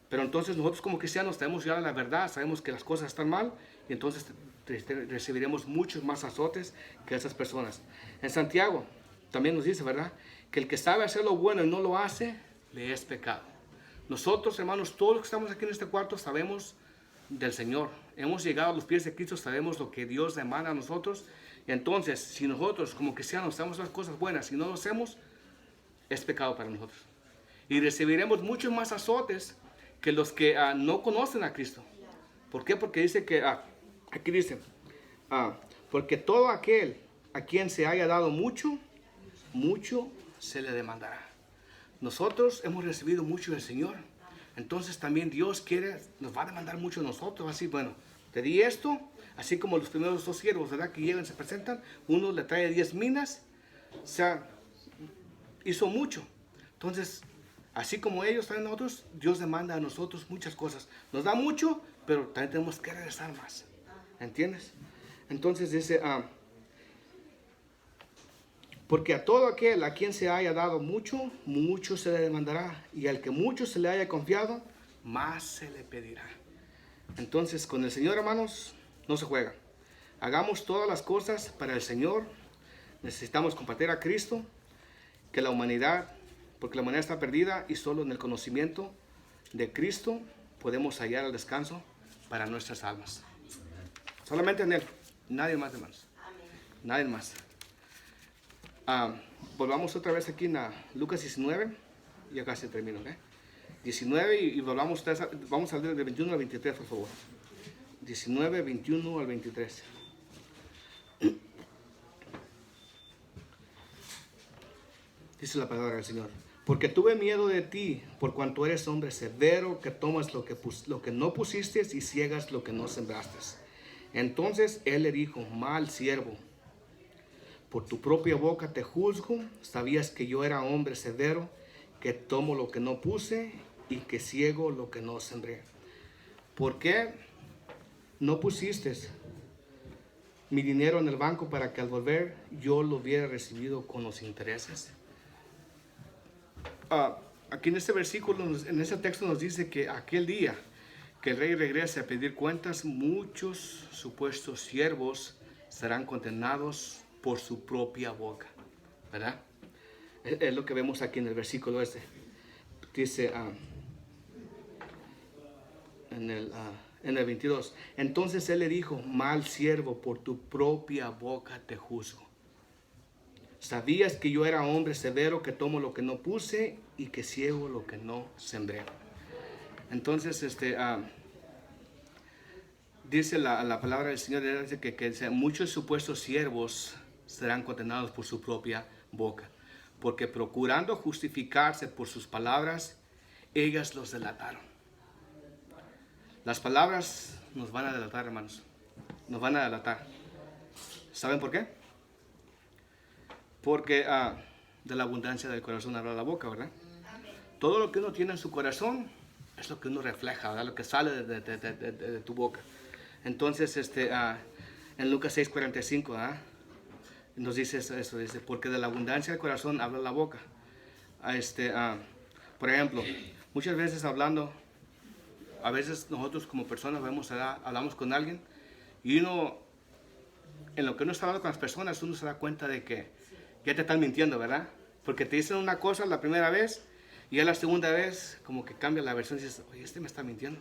Pero entonces nosotros como cristianos tenemos ya la verdad, sabemos que las cosas están mal, y entonces recibiremos muchos más azotes que esas personas. En Santiago también nos dice, ¿verdad?, que el que sabe hacer lo bueno y no lo hace, le es pecado. Nosotros, hermanos, todos los que estamos aquí en este cuarto sabemos del Señor. Hemos llegado a los pies de Cristo, sabemos lo que Dios demanda a nosotros. Y entonces, si nosotros como cristianos hacemos las cosas buenas y no lo hacemos, es pecado para nosotros. Y recibiremos muchos más azotes que los que no conocen a Cristo. ¿Por qué? Porque dice que, aquí dice, porque todo aquel a quien se haya dado mucho, mucho se le demandará. Nosotros hemos recibido mucho del Señor, entonces también Dios nos va a demandar mucho a nosotros. Así, bueno, te di esto, así como los primeros 2 siervos, ¿verdad?, que llegan, se presentan, uno le trae 10 minas, o sea, hizo mucho. Entonces, así como ellos traen a nosotros, Dios demanda a nosotros muchas cosas. Nos da mucho, pero también tenemos que regresar más. ¿Entiendes? Entonces dice, porque a todo aquel a quien se haya dado mucho, mucho se le demandará. Y al que mucho se le haya confiado, más se le pedirá. Entonces, con el Señor, hermanos, no se juega. Hagamos todas las cosas para el Señor. Necesitamos compartir a Cristo, que la humanidad, porque la humanidad está perdida y solo en el conocimiento de Cristo podemos hallar el descanso para nuestras almas. Solamente en Él, nadie más, hermanos. Nadie más. Volvamos otra vez aquí en Lucas 19. ya casi termino, ¿ok? 19 y vamos a leer del 21 al 23, por favor. 19, 21 al 23. Dice la palabra del Señor. Porque tuve miedo de ti, por cuanto eres hombre severo, que tomas lo que no pusiste y ciegas lo que no sembraste. Entonces él le dijo, mal siervo, por tu propia boca te juzgo, sabías que yo era hombre severo, que tomo lo que no puse y que ciego lo que no sembré. ¿Por qué no pusiste mi dinero en el banco para que al volver yo lo hubiera recibido con los intereses? Aquí en este versículo, en este texto nos dice que aquel día que el rey regrese a pedir cuentas, muchos supuestos siervos serán condenados por su propia boca, ¿verdad? Es lo que vemos aquí en el versículo este. Dice en el 22, entonces él le dijo, mal siervo, por tu propia boca te juzgo. Sabías que yo era hombre severo, que tomo lo que no puse y que ciego lo que no sembré. Entonces, dice la palabra del Señor, dice que muchos supuestos siervos serán condenados por su propia boca, porque procurando justificarse por sus palabras, ellas los delataron. Las palabras nos van a delatar, hermanos. Nos van a delatar. ¿Saben por qué? Porque de la abundancia del corazón habla la boca, ¿verdad? Todo lo que uno tiene en su corazón es lo que uno refleja, ¿verdad? Lo que sale de tu boca. Entonces, en Lucas 6:45, nos dice eso, dice, porque de la abundancia del corazón habla la boca. Por ejemplo, muchas veces a veces nosotros como personas hablamos con alguien y uno, en lo que uno está hablando con las personas, uno se da cuenta de que ya te están mintiendo, ¿verdad? Porque te dicen una cosa la primera vez y ya la segunda vez como que cambia la versión y dices, oye, me está mintiendo.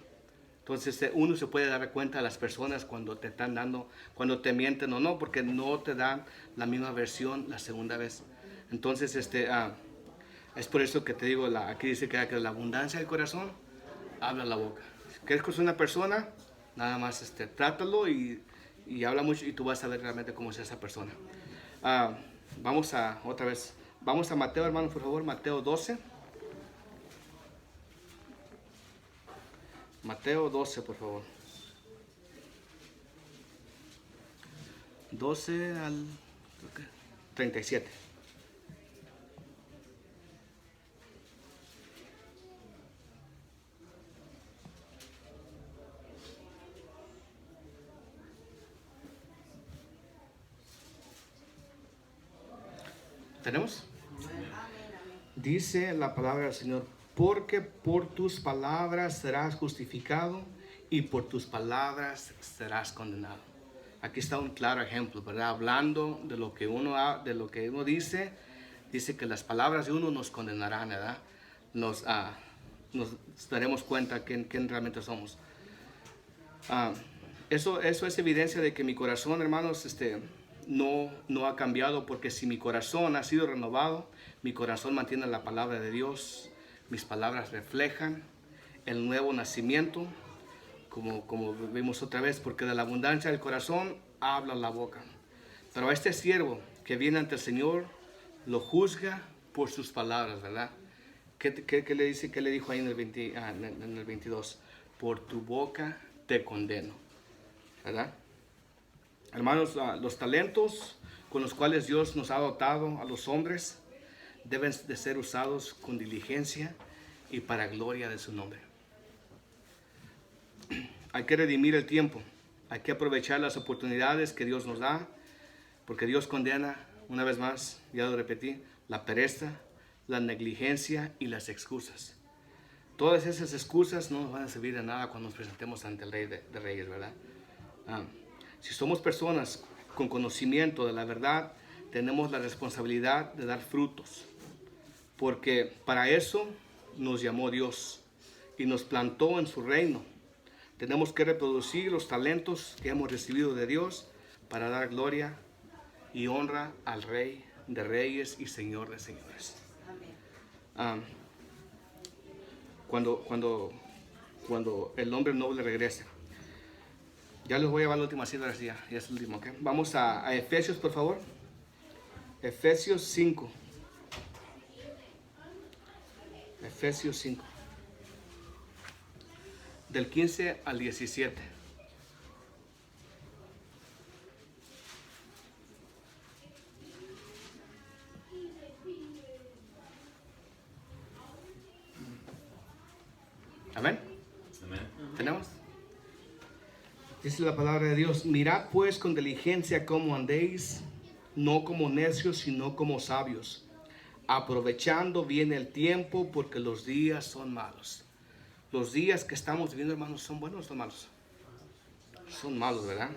Entonces uno se puede dar cuenta de las personas cuando te están dando, cuando te mienten o no, porque no te dan la misma versión la segunda vez. Entonces es por eso que te digo, aquí dice que la abundancia del corazón habla la boca. Si quieres conocer a una persona, nada más trátalo y habla mucho y tú vas a ver realmente cómo es esa persona. Vamos a Mateo, hermanos, por favor, Mateo 12. Mateo 12, por favor. 12 al 37. ¿Tenemos? Dice la palabra del Señor, porque por tus palabras serás justificado y por tus palabras serás condenado. Aquí está un claro ejemplo, ¿verdad? Hablando de lo que uno dice que las palabras de uno nos condenarán, ¿verdad? Nos daremos cuenta quién realmente somos. Eso es evidencia de que mi corazón, hermanos, no ha cambiado, porque si mi corazón ha sido renovado, mi corazón mantiene la palabra de Dios, mis palabras reflejan el nuevo nacimiento, como vimos otra vez, porque de la abundancia del corazón habla la boca. Pero a este siervo que viene ante el Señor, lo juzga por sus palabras, ¿verdad? ¿Qué le dice? ¿Qué le dijo ahí en el 22? Por tu boca te condeno, ¿verdad? Hermanos, los talentos con los cuales Dios nos ha dotado a los hombres deben de ser usados con diligencia y para gloria de su nombre. Hay que redimir el tiempo, hay que aprovechar las oportunidades que Dios nos da, porque Dios condena, una vez más, ya lo repetí, la pereza, la negligencia y las excusas. Todas esas excusas no nos van a servir de nada cuando nos presentemos ante el Rey de Reyes, ¿verdad? Si somos personas con conocimiento de la verdad, tenemos la responsabilidad de dar frutos, porque para eso nos llamó Dios y nos plantó en su reino. Tenemos que reproducir los talentos que hemos recibido de Dios para dar gloria y honra al Rey de Reyes y Señor de Señores. cuando el hombre noble regrese. Ya les voy a llevar la última cita, ya es el último, ¿ok? Vamos a Efesios, por favor. Efesios 5. Efesios 5. Del 15 al 17. Amén. Amén. ¿Tenemos? Dice la palabra de Dios: mirad pues con diligencia cómo andéis, no como necios, sino como sabios, aprovechando bien el tiempo, porque los días son malos. Los días que estamos viviendo, hermanos, ¿son buenos o son malos? Son malos, ¿verdad?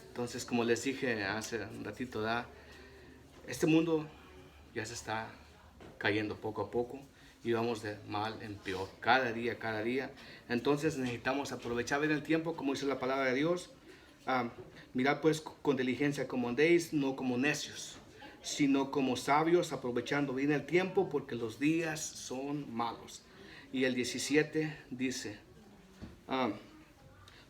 Entonces, como les dije hace un ratito, ¿verdad? Este mundo ya se está cayendo poco a poco y vamos de mal en peor, cada día, cada día. Entonces necesitamos aprovechar bien el tiempo, como dice la palabra de Dios. Mirad pues con diligencia como andéis, no como necios, sino como sabios, aprovechando bien el tiempo, porque los días son malos. Y el 17 dice: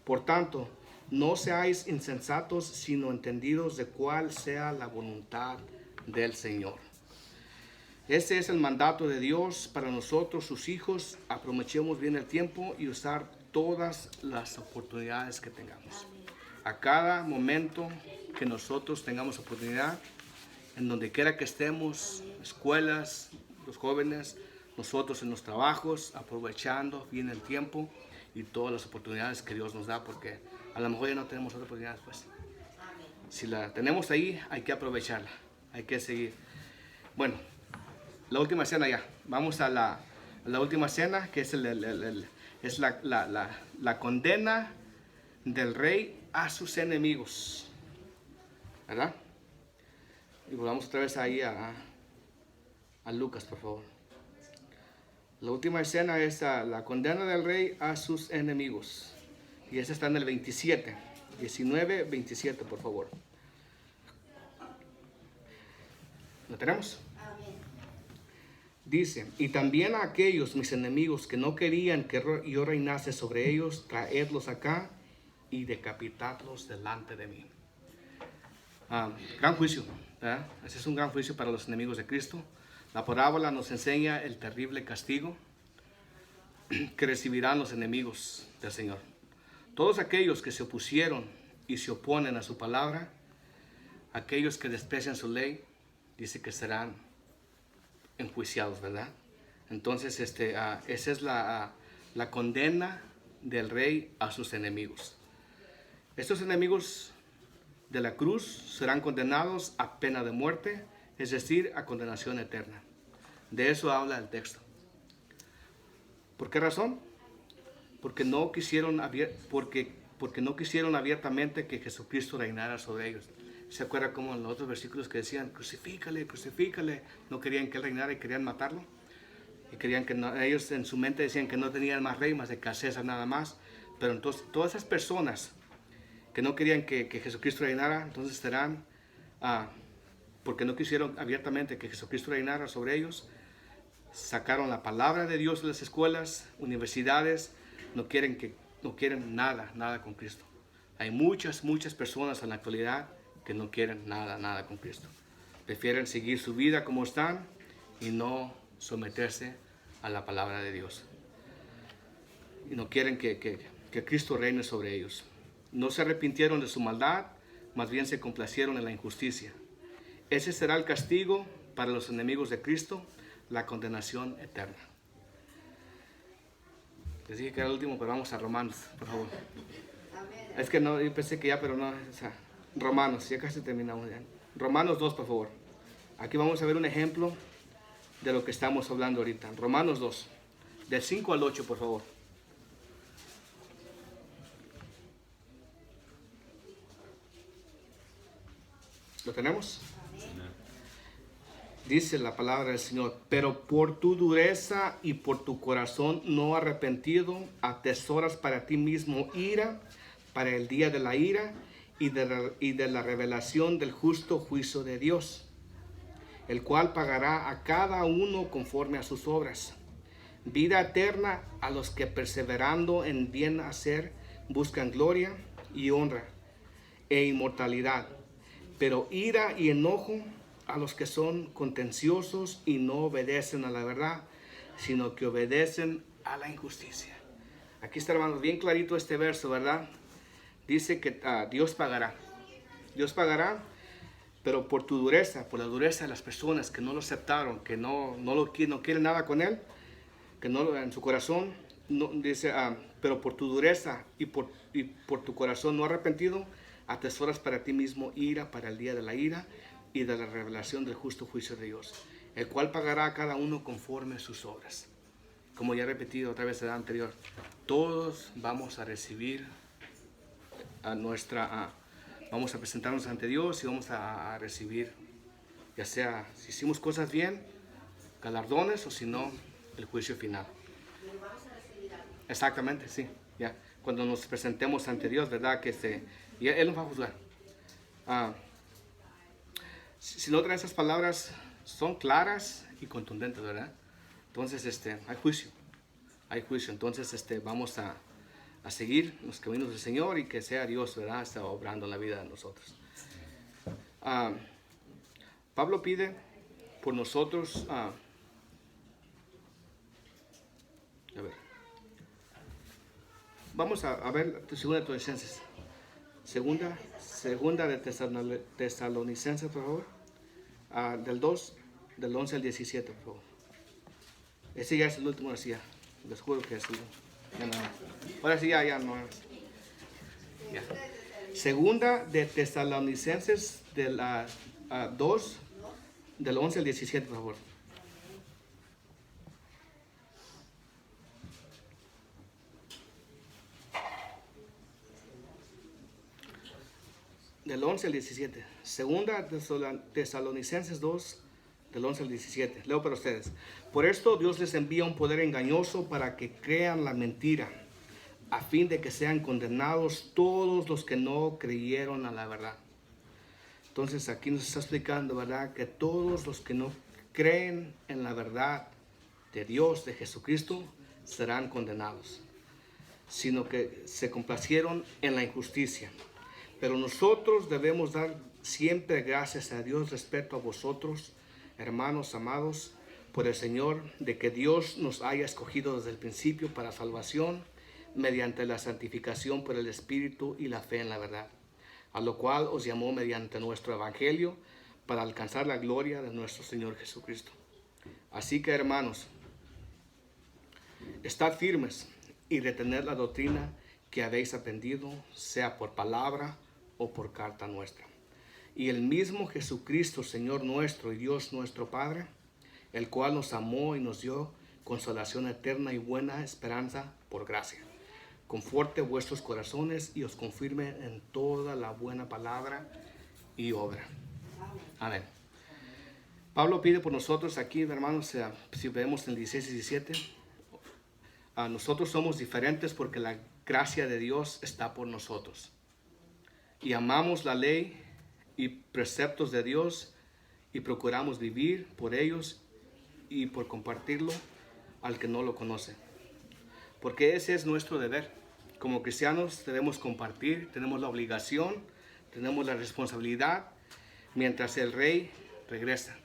por tanto, no seáis insensatos, sino entendidos de cuál sea la voluntad del Señor. Ese es el mandato de Dios para nosotros, sus hijos. Aprovechemos bien el tiempo y usar todas las oportunidades que tengamos. A cada momento que nosotros tengamos oportunidad, en donde quiera que estemos, escuelas, los jóvenes, nosotros en los trabajos, aprovechando bien el tiempo y todas las oportunidades que Dios nos da, porque a lo mejor ya no tenemos otra oportunidad después. Si la tenemos ahí, hay que aprovecharla, hay que seguir. Bueno, la última cena ya. Vamos a la última cena, que es, es la condena del rey a sus enemigos, ¿verdad? Y volvamos otra vez ahí a Lucas, por favor. La última escena es la condena del rey a sus enemigos. Y esa está en el 27, 19, 27, por favor. ¿Lo tenemos? Dice: y también a aquellos mis enemigos que no querían que yo reinase sobre ellos, traedlos acá y decapitadlos delante de mí. Gran juicio, ¿verdad? Ese es un gran juicio para los enemigos de Cristo. La parábola nos enseña el terrible castigo que recibirán los enemigos del Señor. Todos aquellos que se opusieron y se oponen a su palabra, aquellos que desprecian su ley, dice que serán enjuiciados, ¿verdad? Entonces, esa es la condena del rey a sus enemigos. Estos enemigos de la cruz serán condenados a pena de muerte, es decir, a condenación eterna. De eso habla el texto. ¿Por qué razón? Porque no quisieron abiertamente que Jesucristo reinara sobre ellos. ¿Se acuerda como en los otros versículos que decían: crucifícale, crucifícale? No querían que él reinara y querían matarlo. Y querían que no, ellos en su mente decían que no tenían más rey más de que a César nada más. Pero entonces todas esas personas que no querían que Jesucristo reinara, entonces serán, porque no quisieron abiertamente que Jesucristo reinara sobre ellos, sacaron la palabra de Dios de las escuelas, universidades, no quieren nada con Cristo. Hay muchas personas en la actualidad que no quieren nada con Cristo. Prefieren seguir su vida como están y no someterse a la palabra de Dios. Y no quieren que Cristo reine sobre ellos. No se arrepintieron de su maldad, más bien se complacieron en la injusticia. Ese será el castigo para los enemigos de Cristo, la condenación eterna. Les dije que era el último, pero vamos a Romanos, por favor. Es que no, yo pensé que ya, pero no. Romanos, ya casi terminamos ya. Romanos 2, por favor. Aquí vamos a ver un ejemplo de lo que estamos hablando ahorita. Romanos 2, del 5 al 8, por favor. ¿Lo tenemos? Dice la palabra del Señor: pero por tu dureza y por tu corazón no arrepentido, atesoras para ti mismo ira, para el día de la ira y de la revelación del justo juicio de Dios, el cual pagará a cada uno conforme a sus obras. vida eterna a los que perseverando en bien hacer buscan gloria y honra e inmortalidad, pero ira y enojo a los que son contenciosos y no obedecen a la verdad, sino que obedecen a la injusticia. Aquí está, hermanos, bien clarito este verso, ¿verdad? Dice que Dios pagará. Dios pagará, pero por tu dureza, por la dureza de las personas que no lo aceptaron, que no quieren nada con Él, que no en su corazón, no, dice, pero por tu dureza y por tu corazón no arrepentido, atesoras para ti mismo ira para el día de la ira y de la revelación del justo juicio de Dios, el cual pagará a cada uno conforme a sus obras. Como ya he repetido otra vez en la anterior, todos vamos a recibir vamos a presentarnos ante Dios y vamos a recibir, ya sea si hicimos cosas bien, galardones, o si no, el juicio final. Exactamente, sí. Ya. Cuando nos presentemos ante Dios, ¿verdad? Y Él nos va a juzgar. Si no, esas palabras son claras y contundentes, ¿verdad? Entonces, hay juicio. Hay juicio. Entonces, vamos a seguir los caminos del Señor y que sea Dios, ¿verdad? Está obrando en la vida de nosotros. Pablo pide por nosotros. A ver. Vamos a ver segunda de Tesalonicenses. Segunda de Tesalonicenses, por favor. Del 2, del 11 al 17, por favor. Ese ya es el último, así ya. Les juro que es el último. Ahora sí, ya no. Ya. Segunda de Tesalonicenses del 2, del 11 al 17, por favor. Del 11 al 17. Segunda de Tesalonicenses 2, del 11 al 17. Leo para ustedes. Por esto Dios les envía un poder engañoso para que crean la mentira, a fin de que sean condenados todos los que no creyeron a la verdad. Entonces aquí nos está explicando, ¿verdad? Que todos los que no creen en la verdad de Dios, de Jesucristo, serán condenados, sino que se complacieron en la injusticia. Pero nosotros debemos dar siempre gracias a Dios respecto a vosotros, hermanos amados, por el Señor, de que Dios nos haya escogido desde el principio para salvación, mediante la santificación por el Espíritu y la fe en la verdad, a lo cual os llamó mediante nuestro Evangelio, para alcanzar la gloria de nuestro Señor Jesucristo. Así que, hermanos, estad firmes y retened la doctrina que habéis aprendido, sea por palabra o por carta nuestra. Y el mismo Jesucristo, Señor nuestro y Dios nuestro Padre, el cual nos amó y nos dio consolación eterna y buena esperanza por gracia, conforte vuestros corazones y os confirme en toda la buena palabra y obra. Amén. Pablo pide por nosotros aquí, hermanos, si vemos en el 16 y 17, nosotros somos diferentes porque la gracia de Dios está por nosotros. Y amamos la ley y preceptos de Dios y procuramos vivir por ellos y por compartirlo al que no lo conoce. Porque ese es nuestro deber. Como cristianos debemos compartir, tenemos la obligación, tenemos la responsabilidad mientras el Rey regresa.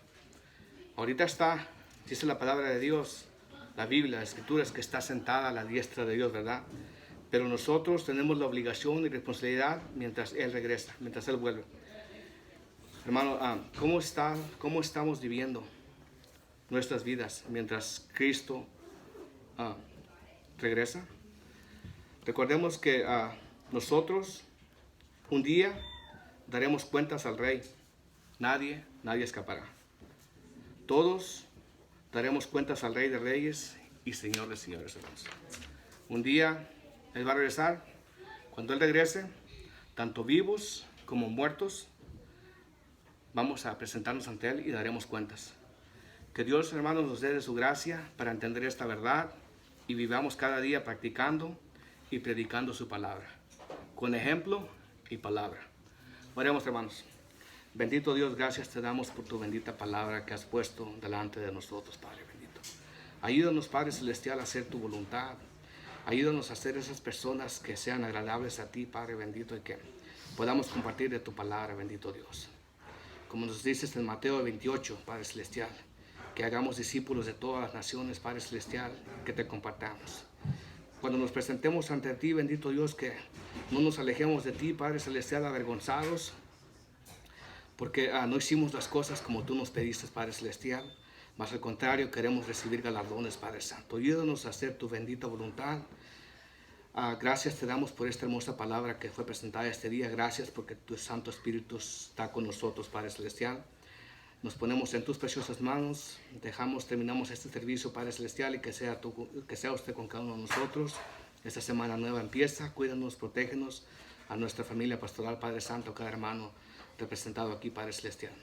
Ahorita está, dice la palabra de Dios, la Biblia, las Escrituras, que está sentada a la diestra de Dios, ¿verdad? Pero nosotros tenemos la obligación y responsabilidad mientras Él regresa, mientras Él vuelve. Hermano, ¿cómo estamos viviendo nuestras vidas mientras Cristo regresa? Recordemos que nosotros un día daremos cuentas al Rey. Nadie escapará. Todos daremos cuentas al Rey de Reyes y Señor de Señores, hermanos. Un día Él va a regresar. Cuando Él regrese, tanto vivos como muertos, vamos a presentarnos ante Él y daremos cuentas. Que Dios, hermanos, nos dé de su gracia para entender esta verdad y vivamos cada día practicando y predicando su palabra, con ejemplo y palabra. Oremos, hermanos. Bendito Dios, gracias te damos por tu bendita palabra que has puesto delante de nosotros, Padre bendito. Ayúdanos, Padre Celestial, a hacer tu voluntad. Ayúdanos a ser esas personas que sean agradables a ti, Padre bendito, y que podamos compartir de tu palabra, bendito Dios. Como nos dices en Mateo 28, Padre Celestial, que hagamos discípulos de todas las naciones, Padre Celestial, que te compartamos. Cuando nos presentemos ante ti, bendito Dios, que no nos alejemos de ti, Padre Celestial, avergonzados, porque no hicimos las cosas como tú nos pediste, Padre Celestial, mas al contrario, queremos recibir galardones, Padre Santo. Ayúdanos a hacer tu bendita voluntad. Gracias te damos por esta hermosa palabra que fue presentada este día. Gracias porque tu Santo Espíritu está con nosotros, Padre Celestial. Nos ponemos en tus preciosas manos, terminamos este servicio, Padre Celestial, y que sea usted con cada uno de nosotros. Esta semana nueva empieza, cuídanos, protégenos a nuestra familia pastoral, Padre Santo, cada hermano representado aquí, Padre Celestial.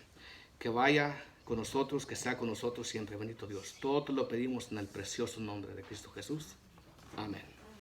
Que vaya con nosotros, que sea con nosotros siempre, bendito Dios. Todo te lo pedimos en el precioso nombre de Cristo Jesús. Amén.